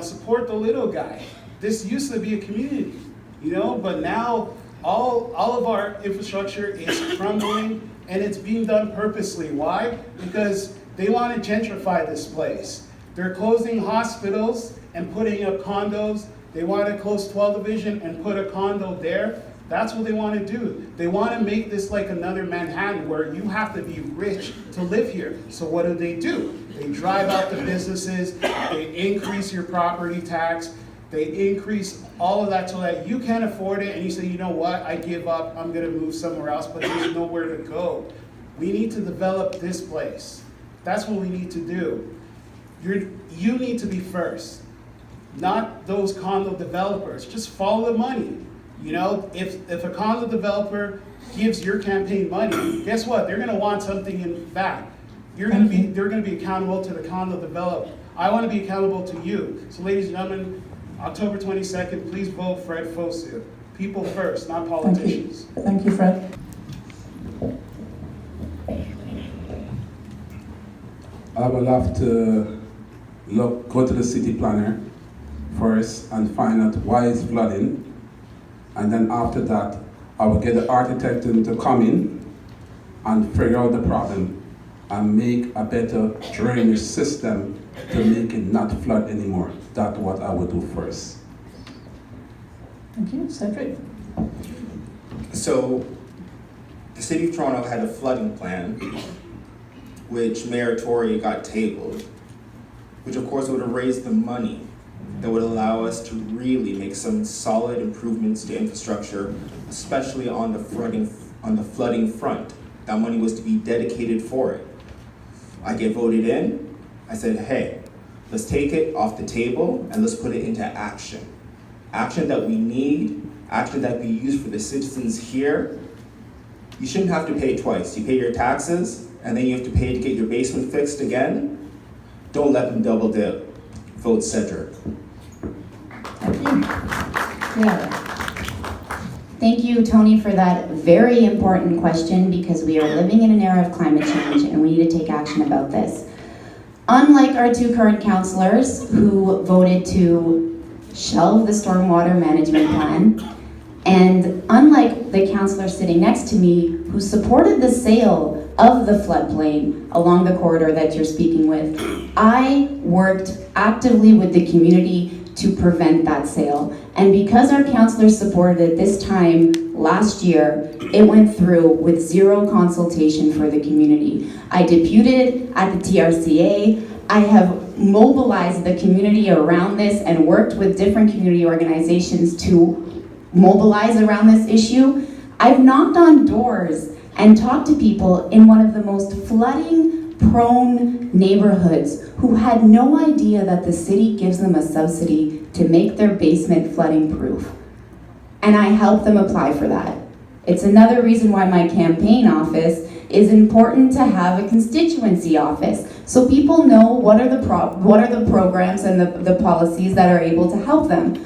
support the little guy. This used to be a community, but now all of our infrastructure is crumbling, and it's being done purposely. Why? Because they want to gentrify this place. They're closing hospitals and putting up condos. They want to close 12th Division and put a condo there. That's what they want to do. They want to make this like another Manhattan where you have to be rich to live here. So what do? They drive out the businesses, they increase your property tax, they increase all of that so that you can't afford it and you say, you know what, I give up, I'm gonna move somewhere else, but there's nowhere to go. We need to develop this place. That's what we need to do. You need to be first, not those condo developers. Just follow the money. If a condo developer gives your campaign money, guess what? They're gonna want something in back. They're gonna be accountable to the condo developer. I wanna be accountable to you. So ladies and gentlemen, October 22nd, please vote Fred Fosu. People first, not politicians. Thank you, Fred. I would love to go to the city planner first and find out why it's flooding. And then after that, I will get the architect to come in and figure out the problem and make a better drainage system to make it not flood anymore. That's what I would do first. Thank you. Cedric? So, the City of Toronto had a flooding plan, which Mayor Tory got tabled, which of course would have raised the money that would allow us to really make some solid improvements to infrastructure, especially on the flooding front. That money was to be dedicated for it. I get voted in. I said, hey, let's take it off the table and let's put it into action. Action that we need, action that we use for the citizens here. You shouldn't have to pay twice. You pay your taxes and then you have to pay to get your basement fixed again. Don't let them double dip. Vote Cedric. Yeah. Thank you, Tony, for that very important question because we are living in an era of climate change and we need to take action about this. Unlike our two current councillors who voted to shelve the stormwater management plan, and unlike the councillor sitting next to me who supported the sale of the floodplain along the corridor that you're speaking with, I worked actively with the community to prevent that sale. And because our councillors supported it this time last year, it went through with zero consultation for the community. I deputed at the TRCA. I have mobilized the community around this and worked with different community organizations to mobilize around this issue. I've knocked on doors and talked to people in one of the most flooding-prone neighborhoods who had no idea that the city gives them a subsidy to make their basement flooding-proof. And I help them apply for that. It's another reason why my campaign office is important to have a constituency office, so people know what are the programs and the policies that are able to help them.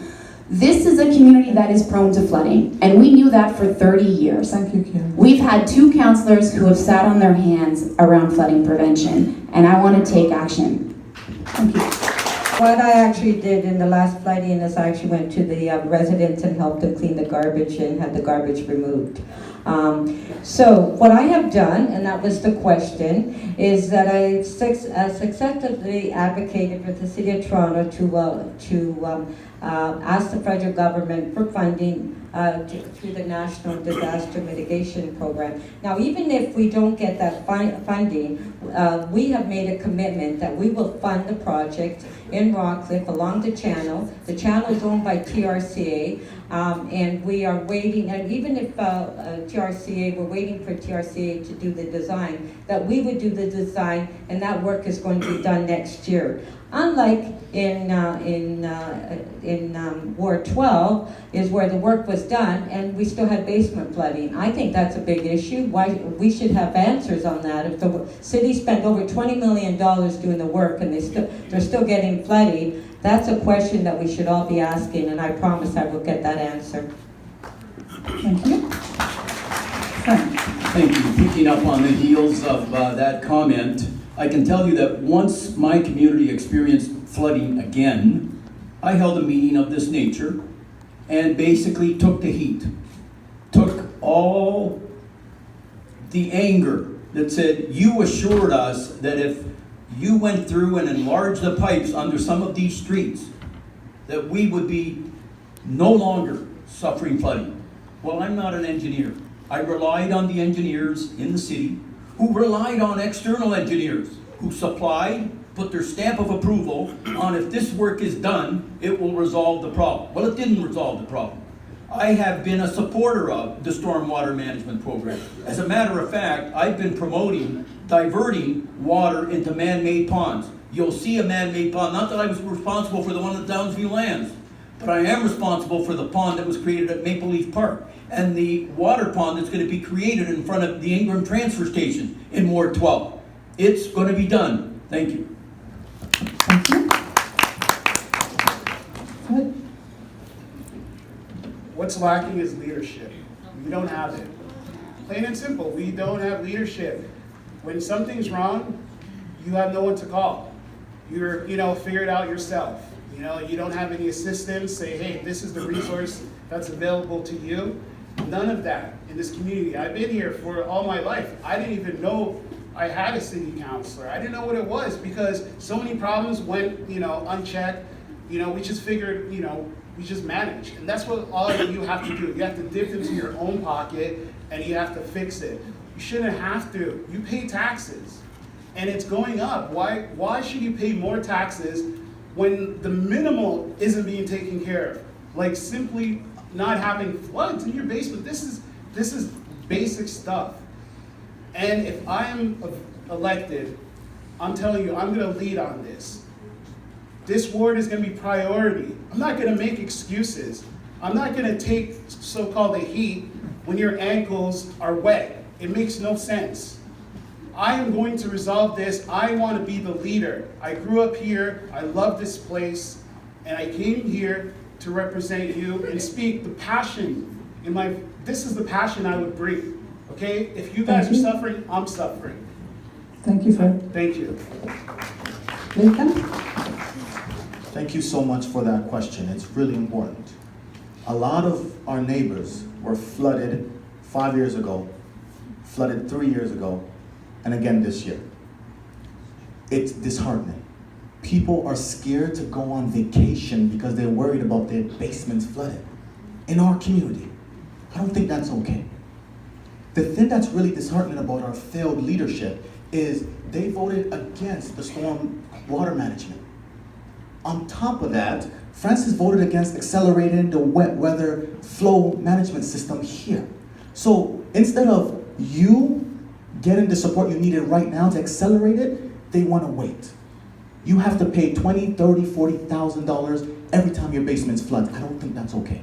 This is a community that is prone to flooding, and we knew that for 30 years. Thank you, Karen. We've had two councillors who have sat on their hands around flooding prevention, and I want to take action. Thank you. What I actually did in the last flooding is I actually went to the residents and helped them clean the garbage and had the garbage removed. So what I have done, and that was the question, is that I successfully advocated for the City of Toronto to ask the federal government for funding through the National Disaster Mitigation Program. Now, even if we don't get that funding, we have made a commitment that we will fund the project in Rockcliffe along the channel. The channel is owned by TRCA. And we are waiting, and even if TRCA, we're waiting for TRCA to do the design, that we would do the design, and that work is going to be done next year. Unlike in Ward 12, is where the work was done, and we still had basement flooding. I think that's a big issue. Why we should have answers on that. If the city spent over $20 million doing the work, and they're still getting flooding, that's a question that we should all be asking, and I promise I will get that answer. Thank you. Frank. Thank you. Picking up on the heels of that comment, I can tell you that once my community experienced flooding again, I held a meeting of this nature and basically took the heat. Took all the anger that said, you assured us that if you went through and enlarged the pipes under some of these streets, that we would be no longer suffering flooding. Well, I'm not an engineer. I relied on the engineers in the city who relied on external engineers who supplied, put their stamp of approval on if this work is done, it will resolve the problem. Well, it didn't resolve the problem. I have been a supporter of the stormwater management program. As a matter of fact, I've been promoting diverting water into man-made ponds. You'll see a man-made pond, not that I was responsible for the one at Downsview Lands, but I am responsible for the pond that was created at Maple Leaf Park and the water pond that's going to be created in front of the Ingram Transfer Station in Ward 12. It's going to be done. Thank you. Thank you. Fred. What's lacking is leadership. We don't have it. Plain and simple, we don't have leadership. When something's wrong, you have no one to call. You're, figure it out yourself. You don't have any assistance, say, hey, this is the resource that's available to you. None of that in this community. I've been here for all my life. I didn't even know I had a city councilor. I didn't know what it was because so many problems went, unchecked. We just figured, we just managed. And that's what all of you have to do. You have to dip into your own pocket and you have to fix it. You shouldn't have to. You pay taxes and it's going up. Why should you pay more taxes when the minimal isn't being taken care of? Like simply not having floods in your basement. This is basic stuff. And if I am elected, I'm telling you, I'm gonna lead on this. This ward is gonna be priority. I'm not gonna make excuses. I'm not gonna take so-called the heat when your ankles are wet. It makes no sense. I am going to resolve this. I want to be the leader. I grew up here. I love this place. And I came here to represent you and speak the passion in this is the passion I would bring. Okay? If you guys are suffering, I'm suffering. Thank you, Fred. Thank you. Lincoln? Thank you so much for that question. It's really important. A lot of our neighbors were flooded 5 years ago, flooded 3 years ago, and again this year. It's disheartening. People are scared to go on vacation because they're worried about their basements flooded in our community. I don't think that's okay. The thing that's really disheartening about our failed leadership is they voted against the storm water management. On top of that, Francis voted against accelerating the wet weather flow management system here. So instead of you getting the support you needed right now to accelerate it, they want to wait. You have to pay $20,000, $30,000, $40,000 every time your basement's floods. I don't think that's okay.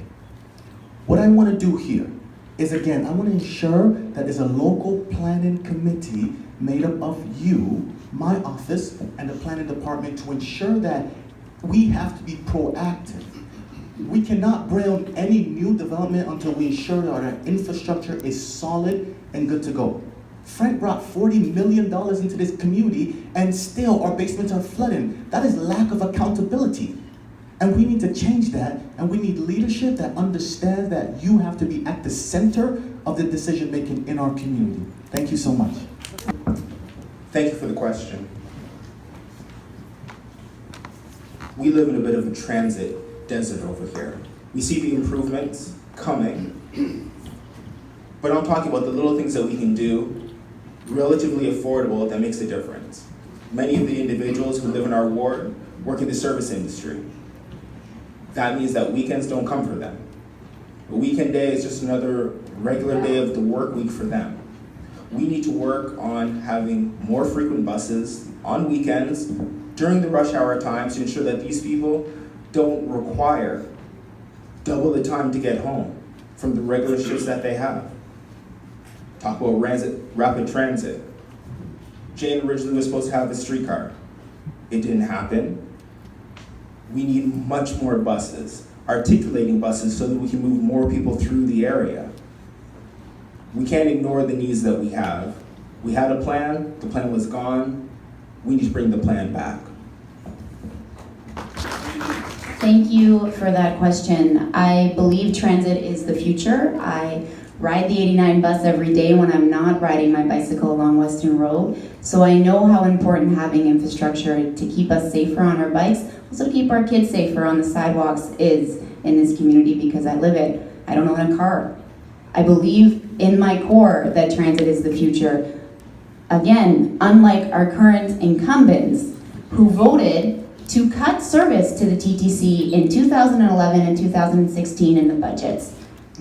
What I want to do here is, again, I want to ensure that there's a local planning committee made up of you, my office, and the planning department to ensure that we have to be proactive. We cannot build any new development until we ensure that our infrastructure is solid and good to go. Frank brought $40 million into this community and still our basements are flooding. That is lack of accountability. And we need to change that, and we need leadership that understands that you have to be at the center of the decision making in our community. Thank you so much. Thank you for the question. We live in a bit of a transit desert over here. We see the improvements coming, but I'm talking about the little things that we can do, relatively affordable, that makes a difference. Many of the individuals who live in our ward work in the service industry. That means that weekends don't come for them. A weekend day is just another regular day of the work week for them. We need to work on having more frequent buses on weekends during the rush hour times to ensure that these people don't require double the time to get home from the regular shifts that they have. Talk about rapid transit. Jane originally was supposed to have a streetcar. It didn't happen. We need much more buses, articulating buses so that we can move more people through the area. We can't ignore the needs that we have. We had a plan, the plan was gone. We need to bring the plan back. Thank you for that question. I believe transit is the future. I ride the 89 bus every day when I'm not riding my bicycle along Weston Road. So I know how important having infrastructure to keep us safer on our bikes, also to keep our kids safer on the sidewalks is in this community because I live it. I don't own a car. I believe in my core that transit is the future. Again, unlike our current incumbents who voted to cut service to the TTC in 2011 and 2016 in the budgets.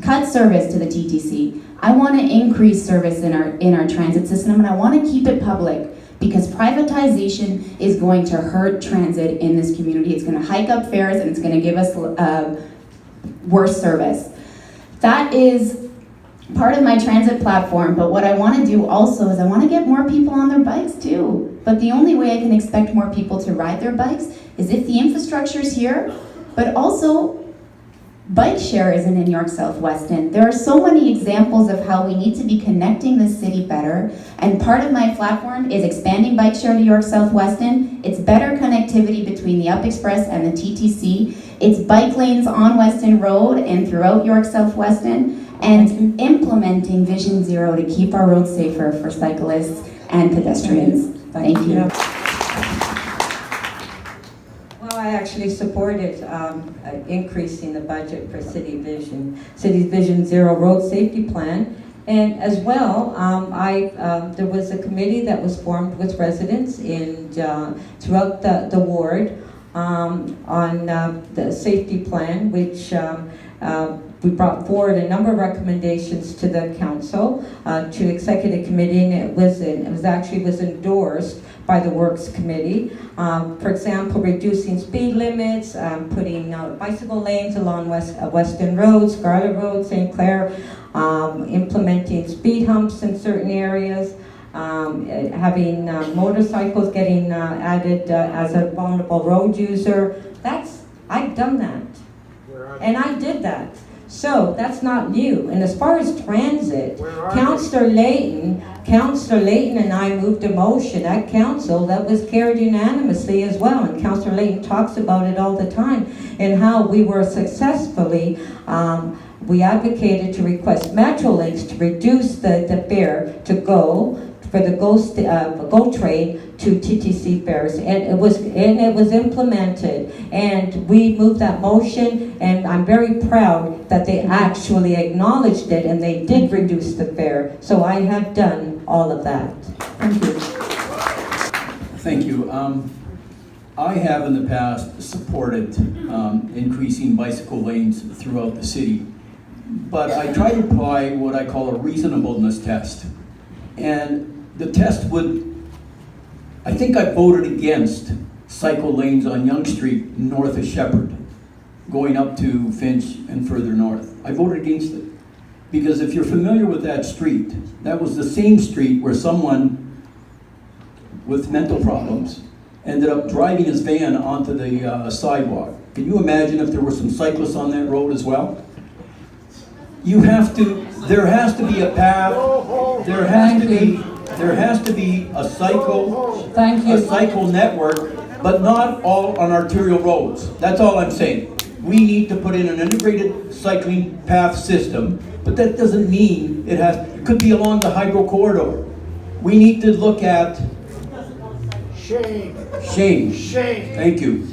Cut service to the TTC. I want to increase service in our transit system, and I want to keep it public because privatization is going to hurt transit in this community. It's going to hike up fares and it's going to give us worse service. That is part of my transit platform, but what I want to do also is I want to get more people on their bikes too. But the only way I can expect more people to ride their bikes is if the infrastructure is here, but also bike share isn't in York South-Weston. There are so many examples of how we need to be connecting the city better, and part of my platform is expanding bike share to York South-Weston. It's better connectivity between the Up Express and the TTC. It's bike lanes on Weston Road and throughout York South-Weston, and implementing Vision Zero to keep our roads safer for cyclists and pedestrians. Thank you. Well, I actually supported increasing the budget for City's Vision Zero Road Safety Plan. And as well, there was a committee that was formed with residents throughout the ward on the safety plan, which we brought forward a number of recommendations to the council, to executive committee, and it was endorsed by the Works Committee. For example, reducing speed limits, putting bicycle lanes along Weston Road, Scarlet Road, St. Clair, implementing speed humps in certain areas, having motorcycles getting added as a vulnerable road user. I've done that. And I did that. So that's not new. And as far as transit, Councillor Layton and I moved a motion at council that was carried unanimously as well. And Councillor Layton talks about it all the time and how we were successfully, we advocated to request Metrolinx to reduce the fare to go for the GO train to TTC fares, and it was implemented, and we moved that motion, and I'm very proud that they actually acknowledged it and they did reduce the fare. So I have done all of that. Thank you. Thank you. I have in the past supported increasing bicycle lanes throughout the city, but I try to apply what I call a reasonableness test. And the test I think I voted against cycle lanes on Yonge Street north of Shepherd, going up to Finch and further north. I voted against it. Because if you're familiar with that street, that was the same street where someone with mental problems ended up driving his van onto the sidewalk. Can you imagine if there were some cyclists on that road as well? There has to be a path, there has to be a cycle network, but not all on arterial roads. That's all I'm saying. We need to put in an integrated cycling path system, but that doesn't mean it could be along the hydro corridor. We need to look at Shame. Thank you.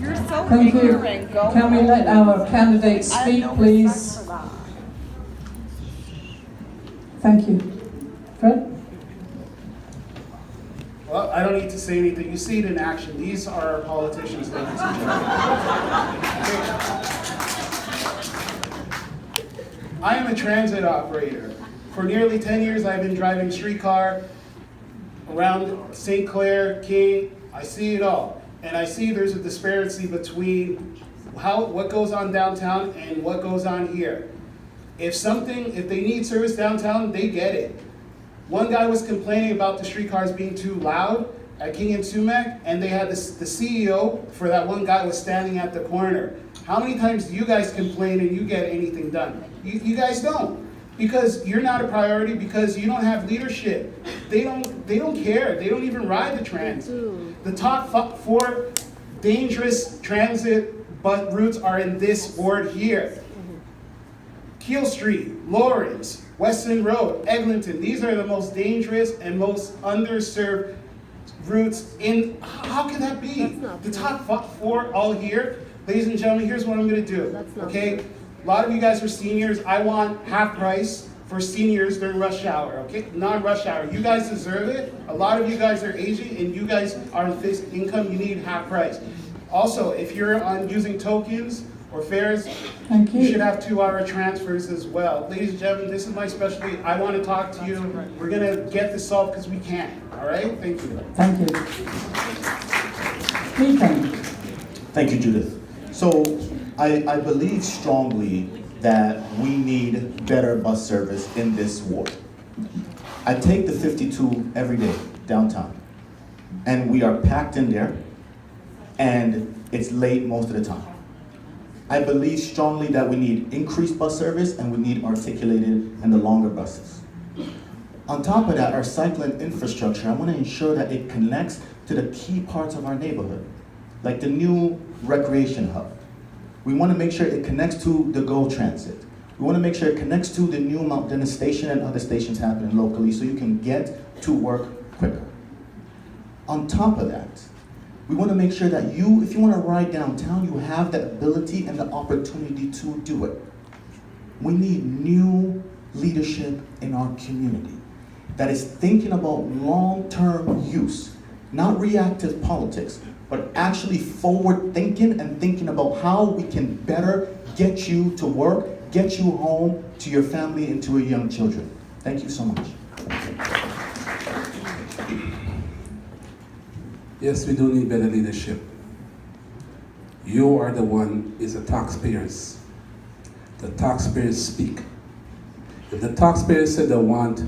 You're so Thank you. ignorant. Go Can we let our candidates I have speak, no please? respect for that. Thank you. Fred? Well, I don't need to say anything. You see it in action. These are our politicians, ladies and gentlemen. I am a transit operator. For nearly 10 years, I've been driving streetcar around St. Clair, King. I see it all. And I see there's a disparity between what goes on downtown and what goes on here. If they need service downtown, they get it. One guy was complaining about the streetcars being too loud at King and Sumac, and they had the CEO for that one guy was standing at the corner. How many times do you guys complain and you get anything done? You guys don't. Because you're not a priority, because you don't have leadership. They don't care. They don't even ride the transit. The top 4 dangerous transit bus routes are in this board here. Keel Street, Lawrence, Weston Road, Eglinton. These are the most dangerous and most underserved routes in, how can that be? The top 4 all here. Ladies and gentlemen, here's what I'm gonna do, okay? A lot of you guys are seniors. I want half price for seniors during rush hour, okay? Non-rush hour. You guys deserve it. A lot of you guys are aging and you guys are on fixed income. You need half price. Also, if you're on using tokens or fares, you should have 2-hour transfers as well. Ladies and gentlemen, this is my specialty. I want to talk to you. We're gonna get this solved because we can, all right? Thank you. Thank you. Ethan. Thank you, Judith. So I believe strongly that we need better bus service in this ward. I take the 52 every day downtown, and we are packed in there, and it's late most of the time. I believe strongly that we need increased bus service and we need articulated and the longer buses. On top of that, our cycling infrastructure, I want to ensure that it connects to the key parts of our neighborhood, like the new recreation hub. We want to make sure it connects to the GO Transit. We want to make sure it connects to the new Mount Dennis station and other stations happening locally so you can get to work quicker. On top of that, we want to make sure that if you want to ride downtown, you have the ability and the opportunity to do it. We need new leadership in our community that is thinking about long-term use, not reactive politics, but actually forward thinking and thinking about how we can better get you to work, get you home to your family and to your young children. Thank you so much. Yes, we do need better leadership. You are the one, is the taxpayers. The taxpayers speak. If the taxpayers said they want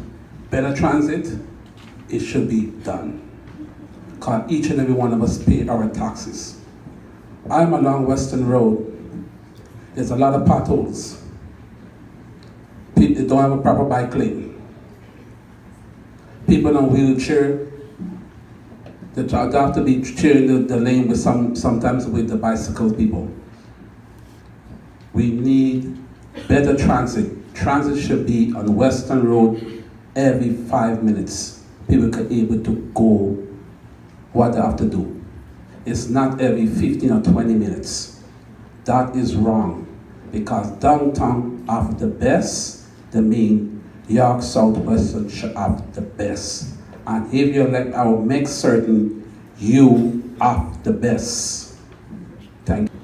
better transit, it should be done. Because each and every one of us pay our taxes. I'm along Western Road. There's a lot of potholes. People don't have a proper bike lane. People on wheelchair, they have to be sharing the lane with sometimes with the bicycle people. We need better transit. Transit should be on Western Road every 5 minutes. People can be able to go what they have to do. It's not every 15 or 20 minutes. That is wrong, because downtown have the best, the main York Southwestern should have the best. And if you elect, I will make certain you have the best. Thank you.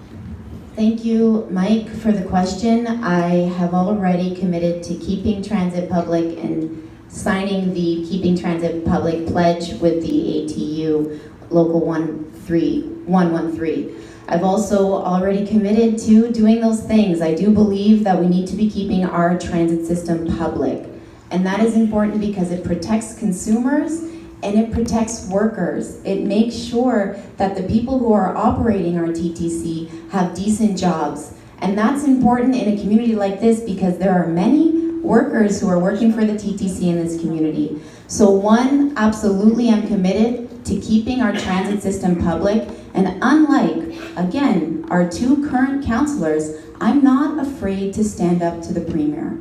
Thank you, Mike, for the question. I have already committed to keeping transit public and signing the Keeping Transit Public pledge with the ATU Local 113. I've also already committed to doing those things. I do believe that we need to be keeping our transit system public. And that is important because it protects consumers and it protects workers. It makes sure that the people who are operating our TTC have decent jobs. And that's important in a community like this because there are many workers who are working for the TTC in this community. So one, absolutely I'm committed to keeping our transit system public. And unlike, again, our 2 current councilors, I'm not afraid to stand up to the Premier.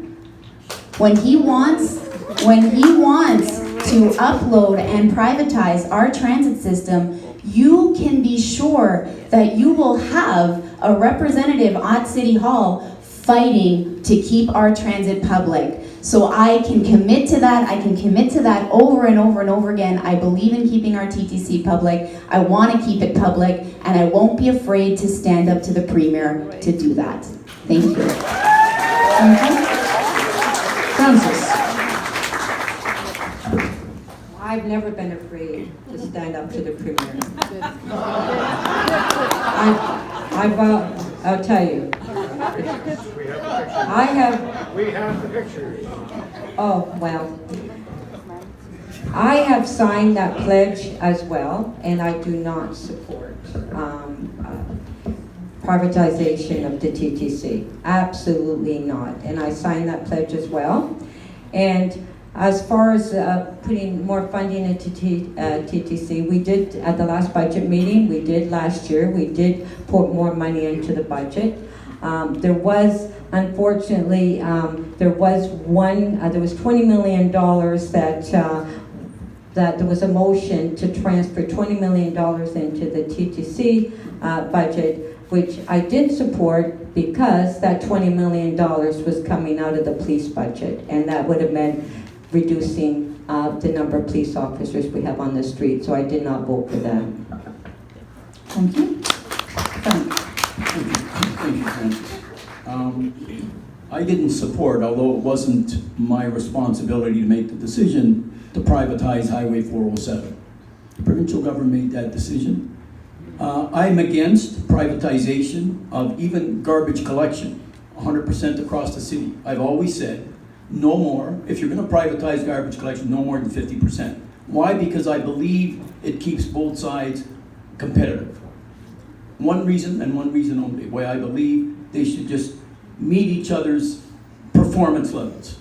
When he wants to upload and privatize our transit system, you can be sure that you will have a representative at City Hall fighting to keep our transit public. So I can commit to that. I can commit to that over and over and over again. I believe in keeping our TTC public. I want to keep it public, and I won't be afraid to stand up to the Premier to do that. Thank you. Francis. I've never been afraid to stand up to the Premier. I'll tell you. We have the pictures. Oh, well. I have signed that pledge as well, and I do not support privatization of the TTC. Absolutely not. And I signed that pledge as well. And as far as putting more funding into TTC, we did at the last budget meeting, we did last year, we did put more money into the budget. There was, unfortunately, there was $20 million that there was a motion to transfer $20 million into the TTC budget, which I did support because that $20 million was coming out of the police budget, and that would have meant reducing the number of police officers we have on the street, so I did not vote for that. Thank you. Frank. Thank you, Francis. I didn't support, although it wasn't my responsibility to make the decision, to privatize Highway 407. The provincial government made that decision. I'm against privatization of even garbage collection, 100% across the city. I've always said, no more, if you're going to privatize garbage collection, no more than 50%. Why? Because I believe it keeps both sides competitive. One reason and one reason only, why I believe they should just meet each other's performance levels.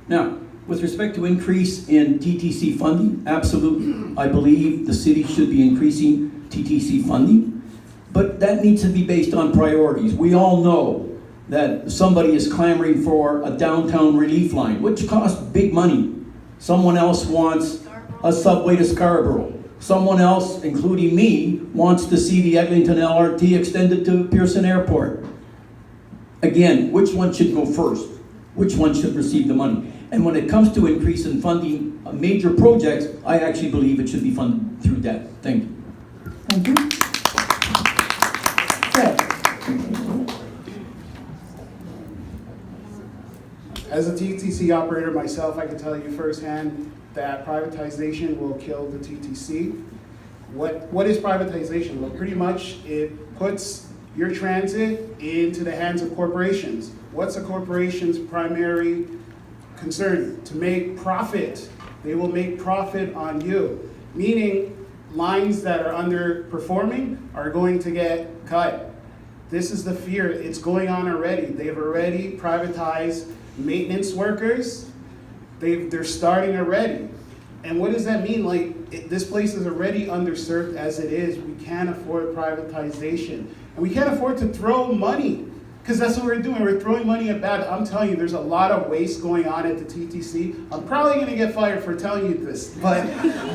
Now, with respect to increase in TTC funding, absolutely. I believe the city should be increasing TTC funding, but that needs to be based on priorities. We all know that somebody is clamoring for a downtown relief line, which costs big money. Someone else wants a subway to Scarborough. Someone else, including me, wants to see the Eglinton LRT extended to Pearson Airport. Again, which one should go first? Which one should receive the money? And when it comes to increase in funding major projects, I actually believe it should be funded through debt. Thank you. Thank you. Fred. As a TTC operator myself, I can tell you firsthand that privatization will kill the TTC. What is privatization? Well, pretty much it puts your transit into the hands of corporations. What's a corporation's primary concern? To make profit. They will make profit on you. Meaning, lines that are underperforming are going to get cut. This is the fear. It's going on already. They've already privatized maintenance workers. They're starting already. And what does that mean? This place is already underserved as it is. We can't afford privatization. And we can't afford to throw money, because that's what we're doing. We're throwing money at bad. I'm telling you, there's a lot of waste going on at the TTC. I'm probably going to get fired for telling you this, but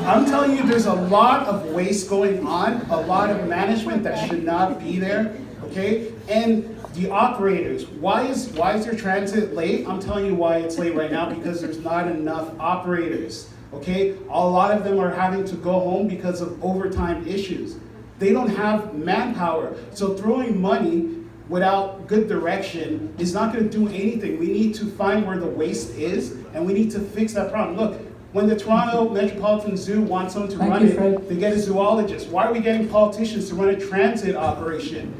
I'm telling you, there's a lot of waste going on, a lot of management that should not be there, okay? And the operators, why is your transit late? I'm telling you why it's late right now, because there's not enough operators, okay? A lot of them are having to go home because of overtime issues. They don't have manpower, so throwing money without good direction is not going to do anything. We need to find where the waste is, and we need to fix that problem. Look, when the Toronto Metropolitan Zoo wants someone to run it, they get a zoologist. Why are we getting politicians to run a transit operation?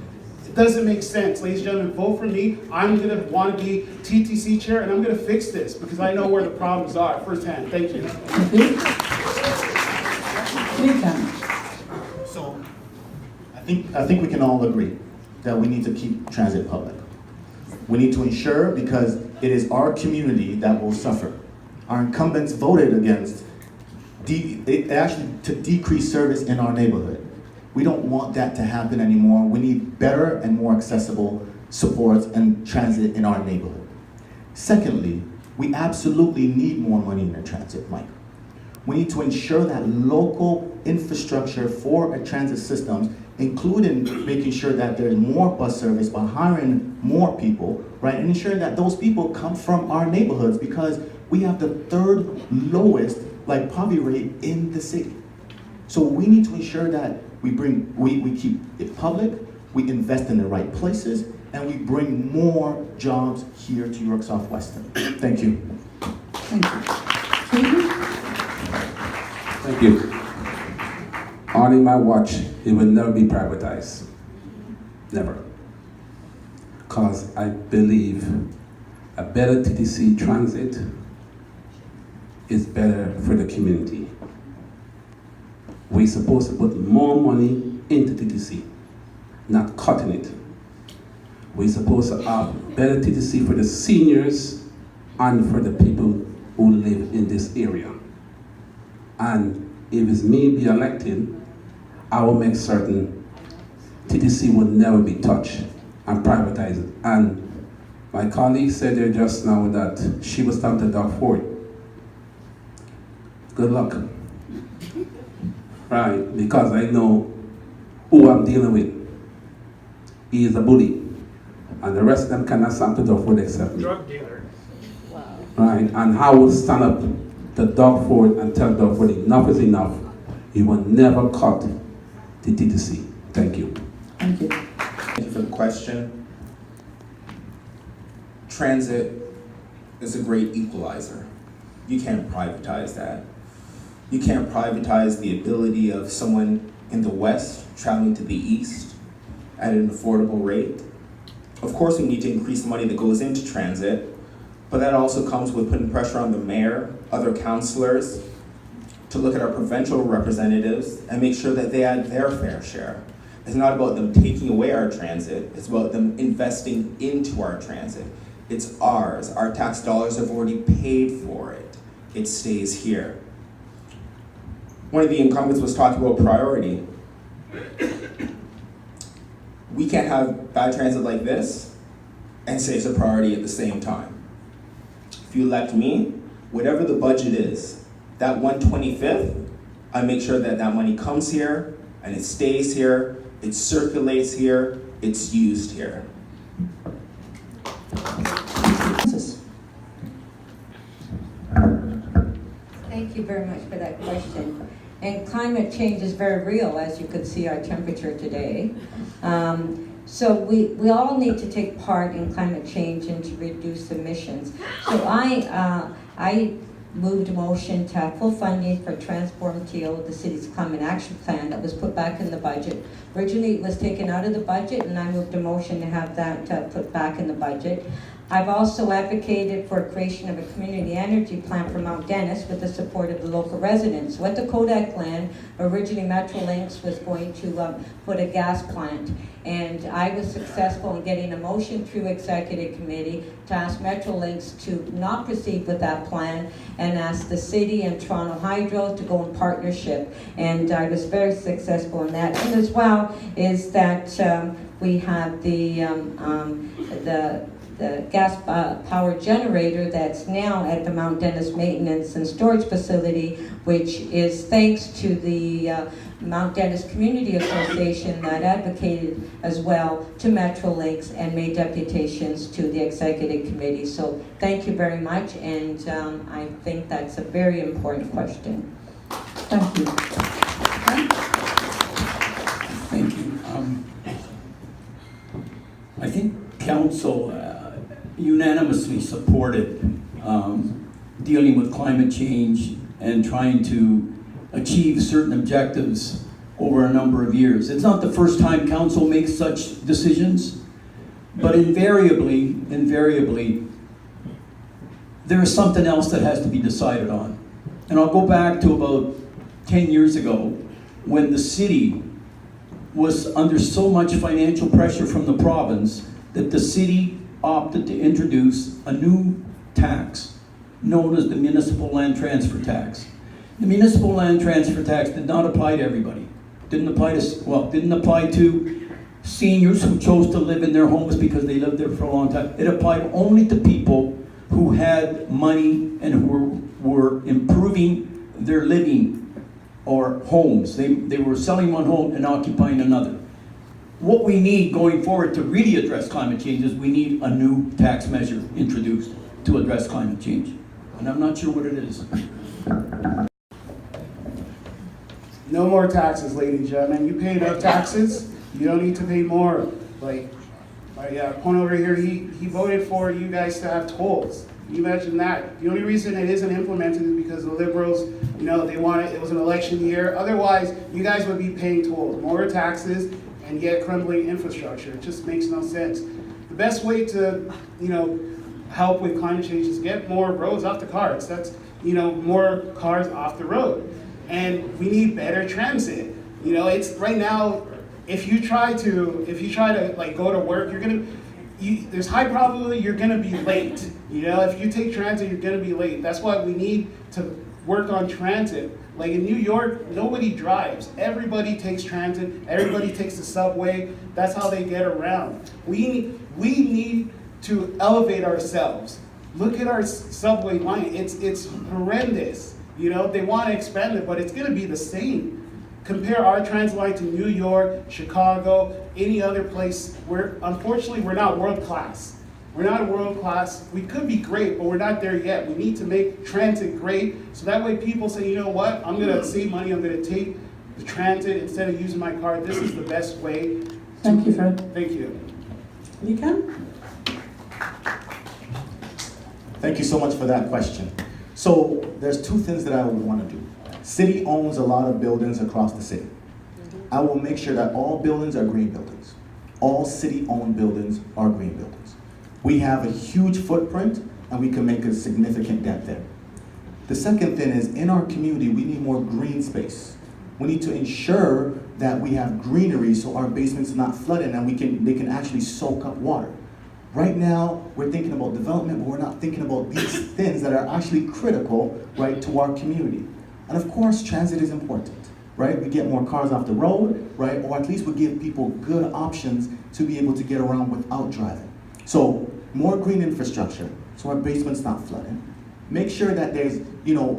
It doesn't make sense. Ladies and gentlemen, vote for me. I'm going to want to be TTC chair, and I'm going to fix this because I know where the problems are firsthand. Thank you. So, I think we can all agree that we need to keep transit public. We need to ensure, because it is our community that will suffer. Our incumbents voted against to decrease service in our neighborhood. We don't want that to happen anymore. We need better and more accessible supports and transit in our neighborhood. Secondly, we absolutely need more money in the transit, Mike. We need to ensure that local infrastructure for our transit systems, including making sure that there's more bus service by hiring more people, right? And ensuring that those people come from our neighborhoods, because we have the third lowest poverty rate in the city. So we need to ensure that we keep it public, we invest in the right places, and we bring more jobs here to York Southwestern. Thank you. Thank you. On my watch, it will never be privatized. Never. Because I believe a better TTC transit is better for the community. We're supposed to put more money into TTC, not cutting it. We're supposed to have better TTC for the seniors and for the people who live in this area. And if it's me be elected, I will make certain TTC will never be touched and privatized. And my colleague said there just now that she was talking to Doug Ford. Good luck. Right, because I know who I'm dealing with. He is a bully. And the rest of them cannot stand to Doug Ford except me. Drug dealer. Right, and I will stand up to Doug Ford and tell Doug Ford enough is enough. He will never cut the TTC. Thank you. Thank you. Thank you for the question. Transit is a great equalizer. You can't privatize that. You can't privatize the ability of someone in the West traveling to the East at an affordable rate. Of course, we need to increase the money that goes into transit, but that also comes with putting pressure on the mayor, other councillors, to look at our provincial representatives and make sure that they add their fair share. It's not about them taking away our transit, it's about them investing into our transit. It's ours. Our tax dollars have already paid for it. It stays here. One of the incumbents was talking about priority. We can't have bad transit like this and say it's a priority at the same time. If you elect me, whatever the budget is, that 1/25th, I make sure that that money comes here and it stays here, it circulates here, it's used here. Thank you very much for that question. And climate change is very real, as you could see our temperature today. So we all need to take part in climate change and to reduce emissions. So I moved a motion to have full funding for Transform TO, the city's climate action plan that was put back in the budget. Originally, it was taken out of the budget, and I moved a motion to have that put back in the budget. I've also advocated for creation of a community energy plan for Mount Dennis with the support of the local residents. With the Kodak land, originally Metrolinx was going to put a gas plant, and I was successful in getting a motion through executive committee to ask Metrolinx to not proceed with that plan and ask the city and Toronto Hydro to go in partnership, and I was very successful in that. And as well is that we have the gas power generator that's now at the Mount Dennis Maintenance and Storage Facility, which is thanks to the Mount Dennis Community Association that advocated as well to Metrolinx and made deputations to the executive committee. So thank you very much, and I think that's a very important question. Thank you. Thank you. I think council unanimously supported dealing with climate change and trying to achieve certain objectives over a number of years. It's not the first time council makes such decisions, but invariably, there is something else that has to be decided on. And I'll go back to about 10 years ago when the city was under so much financial pressure from the province that the city opted to introduce a new tax known as the Municipal Land Transfer Tax. The Municipal Land Transfer Tax did not apply to everybody. Didn't apply to seniors who chose to live in their homes because they lived there for a long time. It applied only to people who had money and who were improving their living or homes. They were selling one home and occupying another. What we need going forward to really address climate change is we need a new tax measure introduced to address climate change. And I'm not sure what it is. No more taxes, ladies and gentlemen. You pay enough taxes, you don't need to pay more. Like, my opponent over here, he voted for you guys to have tolls. Can you imagine that? The only reason it isn't implemented is because the Liberals, they want it was an election year. Otherwise, you guys would be paying tolls, more taxes, and yet crumbling infrastructure. It just makes no sense. The best way to, help with climate change is get more roads off the cars. That's, more cars off the road. And we need better transit. It's right now, if you try to like go to work, there's high probability you're gonna be late. If you take transit, you're gonna be late. That's why we need to work on transit. Like in New York, nobody drives. Everybody takes transit, everybody takes the subway. That's how they get around. We need to elevate ourselves. Look at our subway line, it's horrendous. They wanna expand it, but it's gonna be the same. Compare our transit line to New York, Chicago, any other place. Unfortunately, we're not world class. We're not world class. We could be great, but we're not there yet. We need to make transit great, so that way people say, you know what, I'm gonna save money, I'm gonna take the transit instead of using my car. This is the best way. Thank you, Fred. Thank you. Likan? Thank you so much for that question. So there's two things that I would want to do. City owns a lot of buildings across the city. I will make sure that all buildings are green buildings. All city-owned buildings are green buildings. We have a huge footprint and we can make a significant dent there. The second thing is, in our community, we need more green space. We need to ensure that we have greenery so our basements are not flooded and they can actually soak up water. Right now, we're thinking about development, but we're not thinking about these things that are actually critical, right, to our community. And of course, transit is important, right? We get more cars off the road, right? Or at least we give people good options to be able to get around without driving. So more green infrastructure, so our basement's not flooding. Make sure that there's,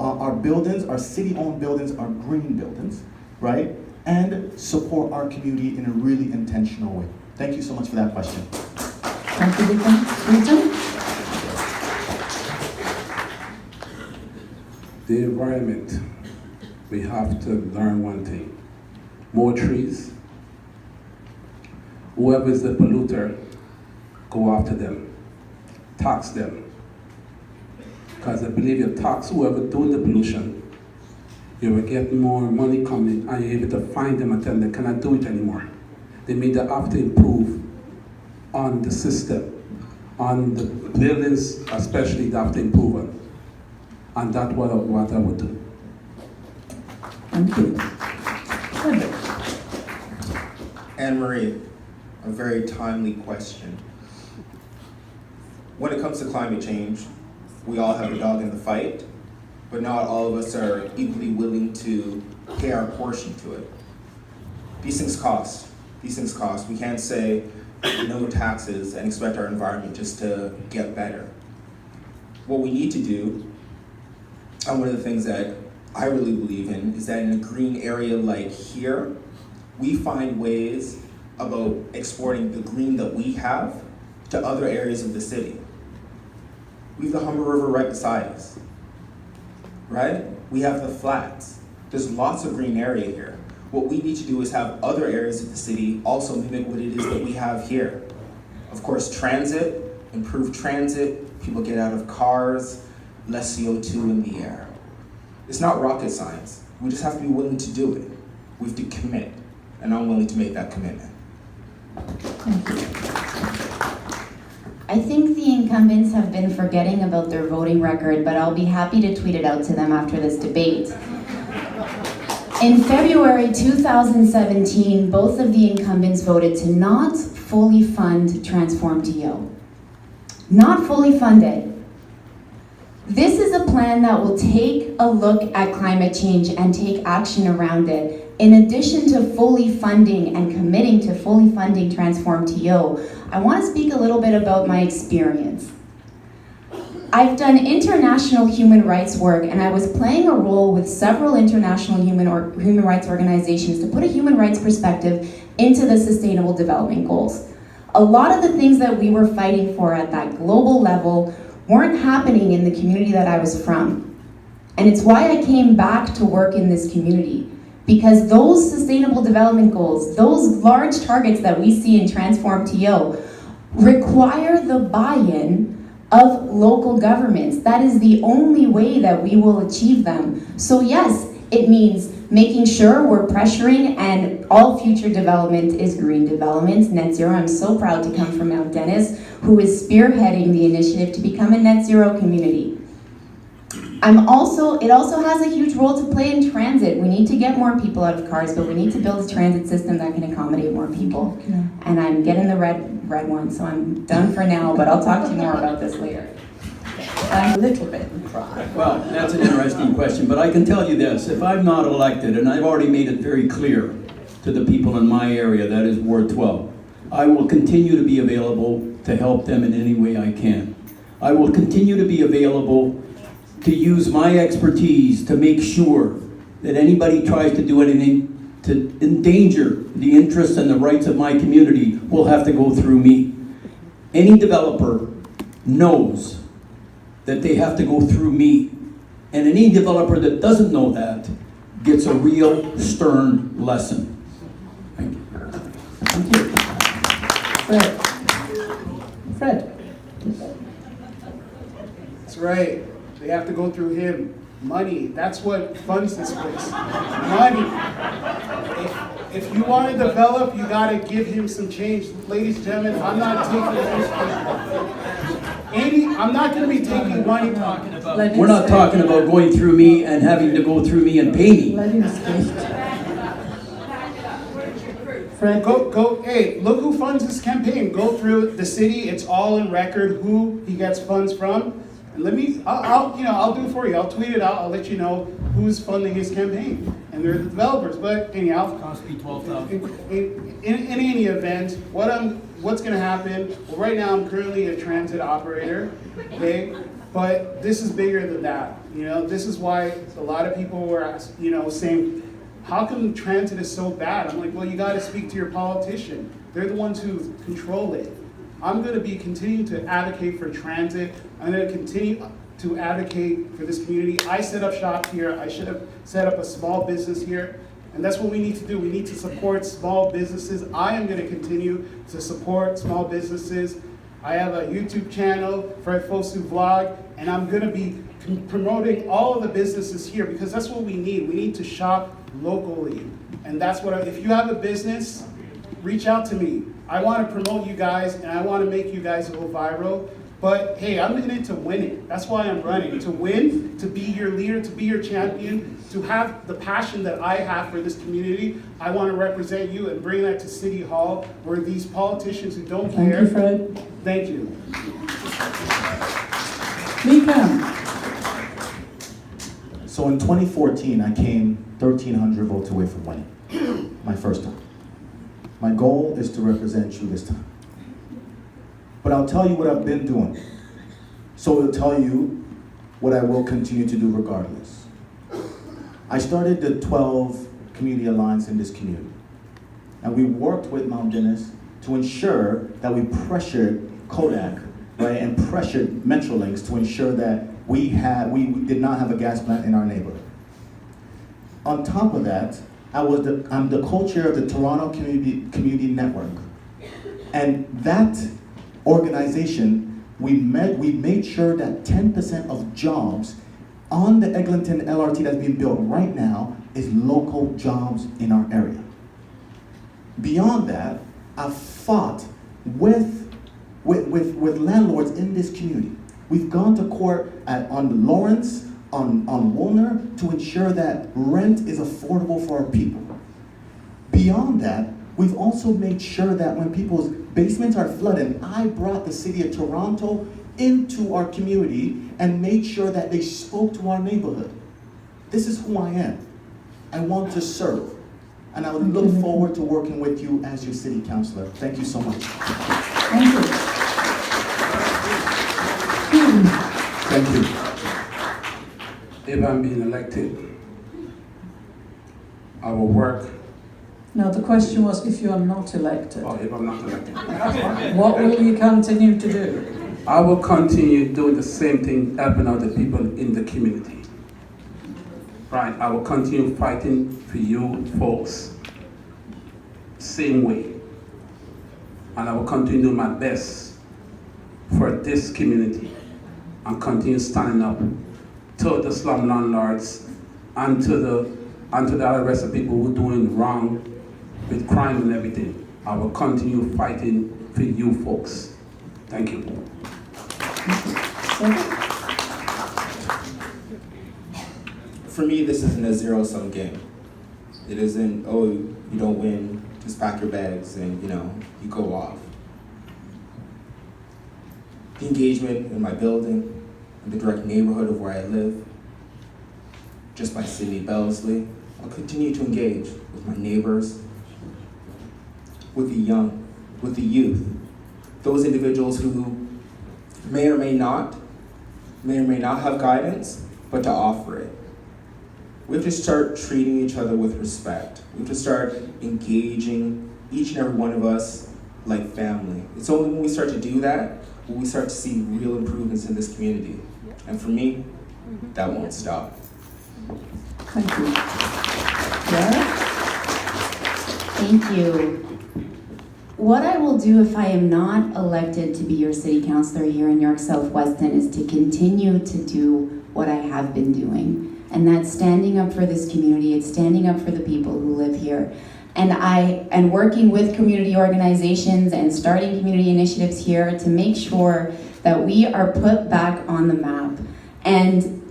our buildings, our city-owned buildings are green buildings, right? And support our community in a really intentional way. Thank you so much for that question. Thank you, Likan. Rita? The environment, we have to learn one thing. More trees. Whoever is the polluter, go after them. Tax them. Because I believe you tax whoever doing the pollution, you will get more money coming and you're able to find them and tell them they cannot do it anymore. They mean they have to improve on the system, on the buildings especially, they have to improve on. And that's what I would do. Thank you. Anne-Marie, a very timely question. When it comes to climate change, we all have a dog in the fight, but not all of us are equally willing to pay our portion to it. These things cost. We can't say no taxes and expect our environment just to get better. What we need to do, and one of the things that I really believe in, is that in a green area like here, we find ways about exporting the green that we have to other areas of the city. We have the Humber River right beside us, right? We have the flats. There's lots of green area here. What we need to do is have other areas of the city also mimic what it is that we have here. Of course, transit, improve transit, people get out of cars, less CO2 in the air. It's not rocket science. We just have to be willing to do it. We have to commit, and I'm willing to make that commitment. I think the incumbents have been forgetting about their voting record, but I'll be happy to tweet it out to them after this debate. In February 2017, both of the incumbents voted to not fully fund Transform TO. Not fully funded. This is a plan that will take a look at climate change and take action around it. In addition to fully funding and committing to fully funding Transform TO, I want to speak a little bit about my experience. I've done international human rights work, and I was playing a role with several international human rights organizations to put a human rights perspective into the Sustainable Development Goals. A lot of the things that we were fighting for at that global level weren't happening in the community that I was from. And it's why I came back to work in this community. Because those Sustainable Development Goals, those large targets that we see in Transform TO, require the buy-in of local governments. That is the only way that we will achieve them. So yes, it means making sure we're pressuring, and all future development is green development, net zero. I'm so proud to come from Mount Dennis, who is spearheading the initiative to become a net zero community. It also has a huge role to play in transit. We need to get more people out of cars, but we need to build a transit system that can accommodate more people. And I'm getting the red one, so I'm done for now, but I'll talk to you more about this later. A little bit and cry. Well, that's an interesting question, but I can tell you this, if I'm not elected, and I've already made it very clear to the people in my area, that is Ward 12, I will continue to be available to help them in any way I can. I will continue to be available to use my expertise to make sure that anybody tries to do anything to endanger the interests and the rights of my community will have to go through me. Any developer knows that they have to go through me. And any developer that doesn't know that gets a real stern lesson. Thank you. Thank you. Fred. That's right. They have to go through him. Money. That's what funds this place. Money. If you want to develop, you got to give him some change. Ladies and gentlemen, I'm not going to be taking money. We're not talking about going through me and having to go through me and pay me. Let him speak. Fred. Hey, look who funds this campaign. Go through the city. It's all in record who he gets funds from. And I'll do it for you. I'll tweet it out. I'll let you know who's funding his campaign. And they're the developers. But anyhow, cost me $12,000. In any event, what's going to happen? Well, right now I'm currently a transit operator. Okay, but this is bigger than that. This is why a lot of people were, saying, how come transit is so bad? I'm like, well, you got to speak to your politician. They're the ones who control it. I'm going to be continuing to advocate for transit. I'm going to continue to advocate for this community. I set up shop here. I should have set up a small business here. And that's what we need to do. We need to support small businesses. I am going to continue to support small businesses. I have a YouTube channel, Fred Fosu Vlog, and I'm going to be promoting all of the businesses here because that's what we need. We need to shop locally. And that's if you have a business, reach out to me. I want to promote you guys and I want to make you guys go viral. But hey, I'm in it to win it. That's why I'm running. To win, to be your leader, to be your champion, to have the passion that I have for this community. I want to represent you and bring that to City Hall where these politicians who don't care. Thank you, Fred. Thank you. Mika. So in 2014, I came 1,300 votes away from winning, my first time. My goal is to represent you this time. But I'll tell you what I've been doing. So I'll tell you what I will continue to do regardless. I started the 12 Community Alliance in this community. And we worked with Mount Dennis to ensure that we pressured Kodak, right, and pressured Metrolinx to ensure that we did not have a gas plant in our neighborhood. On top of that, I'm the co-chair of the Toronto Community Network. And that organization, we made sure that 10% of jobs on the Eglinton LRT that's being built right now is local jobs in our area. Beyond that, I've fought with landlords in this community. We've gone to court on Lawrence, on Woolner, to ensure that rent is affordable for our people. Beyond that, we've also made sure that when people's basements are flooded, I brought the city of Toronto into our community and made sure that they spoke to our neighborhood. This is who I am. I want to serve. And I would look forward to working with you as your city councilor. Thank you so much. Thank you. Thank you. If I'm being elected, I will work. Now the question was if you are not elected, Or if I'm not elected, what will you continue to do? I will continue doing the same thing, helping out the people in the community. Right, I will continue fighting for you folks, same way. And I will continue doing my best for this community. and continue standing up to the slum landlords and to the other rest of people who are doing wrong with crime and everything. I will continue fighting for you folks. Thank you. For me, this isn't a zero-sum game. It isn't, oh, you don't win, just pack your bags and, you go off. The engagement in my building, in the direct neighborhood of where I live, just by Sydney Bellesley, I'll continue to engage with my neighbors, with the young, with the youth, those individuals who may or may not have guidance, but to offer it. We have to start treating each other with respect. We have to start engaging each and every one of us like family. It's only when we start to do that will we start to see real improvements in this community. And for me, that won't stop. Thank you. Yara? Thank you. What I will do if I am not elected to be your city councilor here in York South Weston is to continue to do what I have been doing. And that's standing up for this community, it's standing up for the people who live here. And working with community organizations and starting community initiatives here to make sure that we are put back on the map. And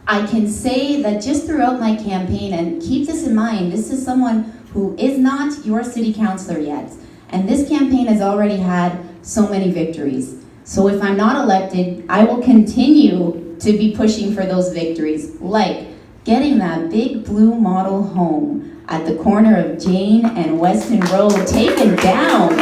I can say that just throughout my campaign, and keep this in mind, this is someone who is not your city councilor yet. And this campaign has already had so many victories. So if I'm not elected, I will continue to be pushing for those victories, like getting that big blue model home at the corner of Jane and Weston Road taken down.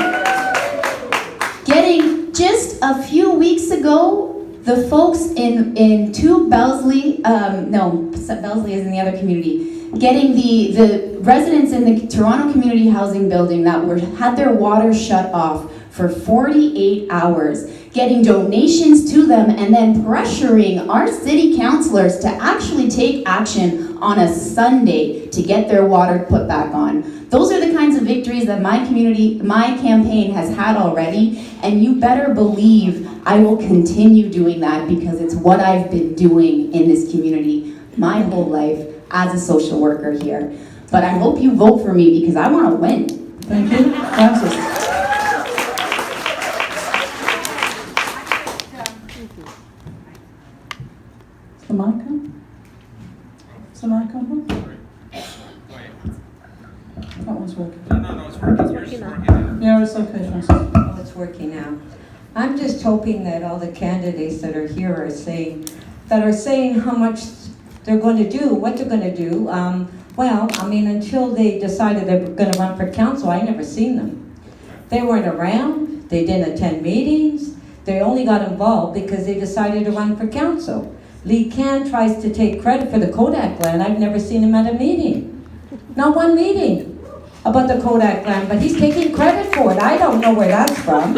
Getting, just a few weeks ago, the folks in Bellesley, Bellesley is in the other community, getting the residents in the Toronto Community Housing Building that had their water shut off for 48 hours, getting donations to them, and then pressuring our city councilors to actually take action on a Sunday to get their water put back on. Those are the kinds of victories that my campaign has had already, and you better believe I will continue doing that because it's what I've been doing in this community my whole life as a social worker here. But I hope you vote for me because I want to win. Thank you. Francis. Is the mic on? Is the mic on? That one's working. No, it's working. Yours is working now. Yeah, it's okay, Francis. Oh, it's working now. I'm just hoping that all the candidates that are here are saying how much they're going to do, what they're going to do. Well, I mean, until they decided they were going to run for council, I never seen them. They weren't around, they didn't attend meetings, they only got involved because they decided to run for council. Lee Can tries to take credit for the Kodak land. I've never seen him at a meeting. Not one meeting about the Kodak land, but he's taking credit for it. I don't know where that's from.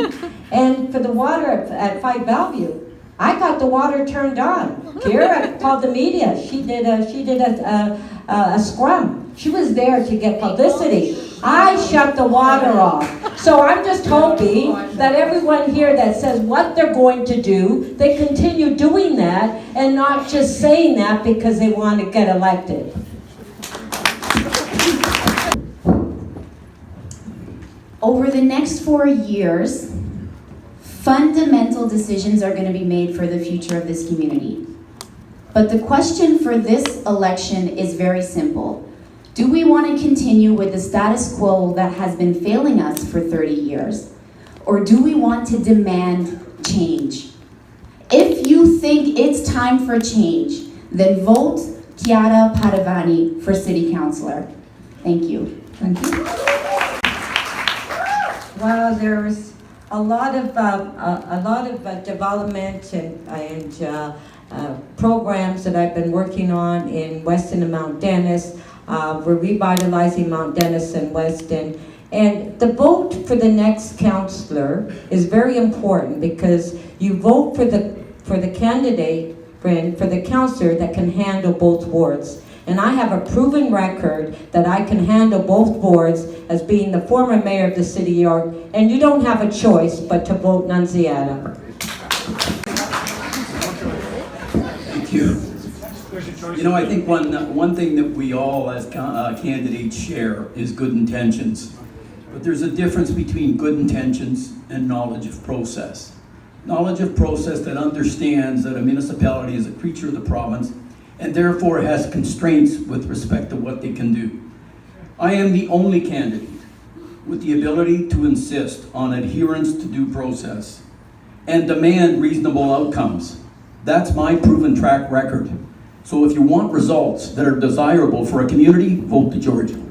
And for the water at 5 Bellevue, I got the water turned on. Kira called the media. She did a scrum. She was there to get publicity. I shut the water off. So I'm just hoping that everyone here that says what they're going to do, they continue doing that and not just saying that because they want to get elected. Over the next 4 years, fundamental decisions are going to be made for the future of this community. But the question for this election is very simple. Do we want to continue with the status quo that has been failing us for 30 years? Or do we want to demand change? If you think it's time for change, then vote Chiara Padovani for City Councilor. Thank you. Thank you. Well, there's a lot of development and programs that I've been working on in Weston and Mount Dennis. We're revitalizing Mount Dennis and Weston. And the vote for the next councillor is very important because you vote for the candidate, for the councillor that can handle both wards. And I have a proven record that I can handle both wards as being the former mayor of the city of York, and you don't have a choice but to vote Nunziata. Thank you. You know, I think one thing that we all as candidates share is good intentions. But there's a difference between good intentions and knowledge of process. Knowledge of process that understands that a municipality is a creature of the province and therefore has constraints with respect to what they can do. I am the only candidate with the ability to insist on adherence to due process and demand reasonable outcomes. That's my proven track record. So if you want results that are desirable for a community, vote to Georgia.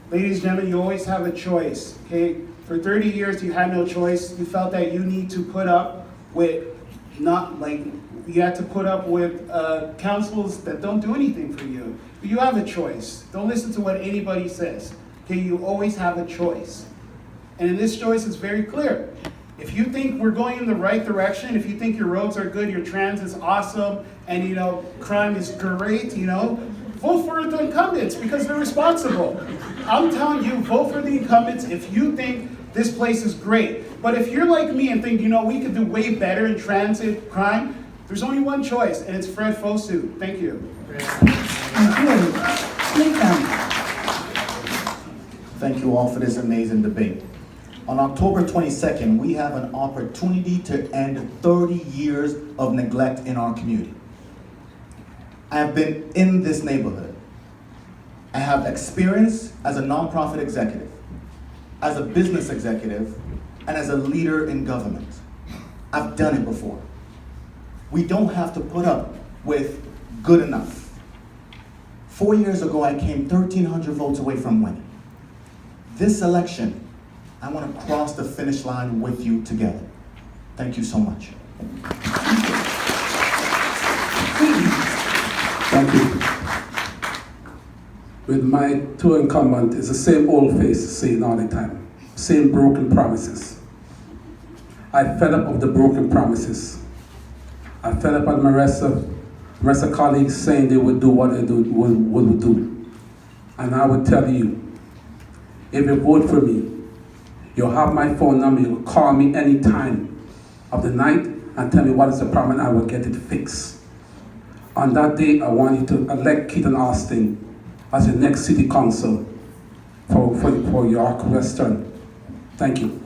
Ladies and gentlemen, you always have a choice, okay? For 30 years, you had no choice. You felt that you need to put up with you had to put up with councils that don't do anything for you. But you have a choice. Don't listen to what anybody says, okay? You always have a choice. And in this choice, it's very clear. If you think we're going in the right direction, if you think your roads are good, your trans is awesome, and crime is great, vote for the incumbents because they're responsible. I'm telling you, vote for the incumbents if you think this place is great. But if you're like me and think, we could do way better in transit crime, there's only one choice, and it's Fred Fosu. Thank you. Thank you. Lincoln. Thank you all for this amazing debate. On October 22nd, we have an opportunity to end 30 years of neglect in our community. I have been in this neighborhood. I have experience as a nonprofit executive, as a business executive, and as a leader in government. I've done it before. We don't have to put up with good enough. 4 years ago, I came 1,300 votes away from winning. This election, I want to cross the finish line with you together. Thank you so much. Thank you. With my two incumbents, it's the same old face saying all the time. Same broken promises. I fed up of the broken promises. I fed up on Marissa colleagues saying they would do what they would do. And I would tell you, if you vote for me, you'll have my phone number, you'll call me any time of the night and tell me what is the problem and I will get it fixed. On that day, I want you to elect Keaton Austin as the next city council for York Western. Thank you.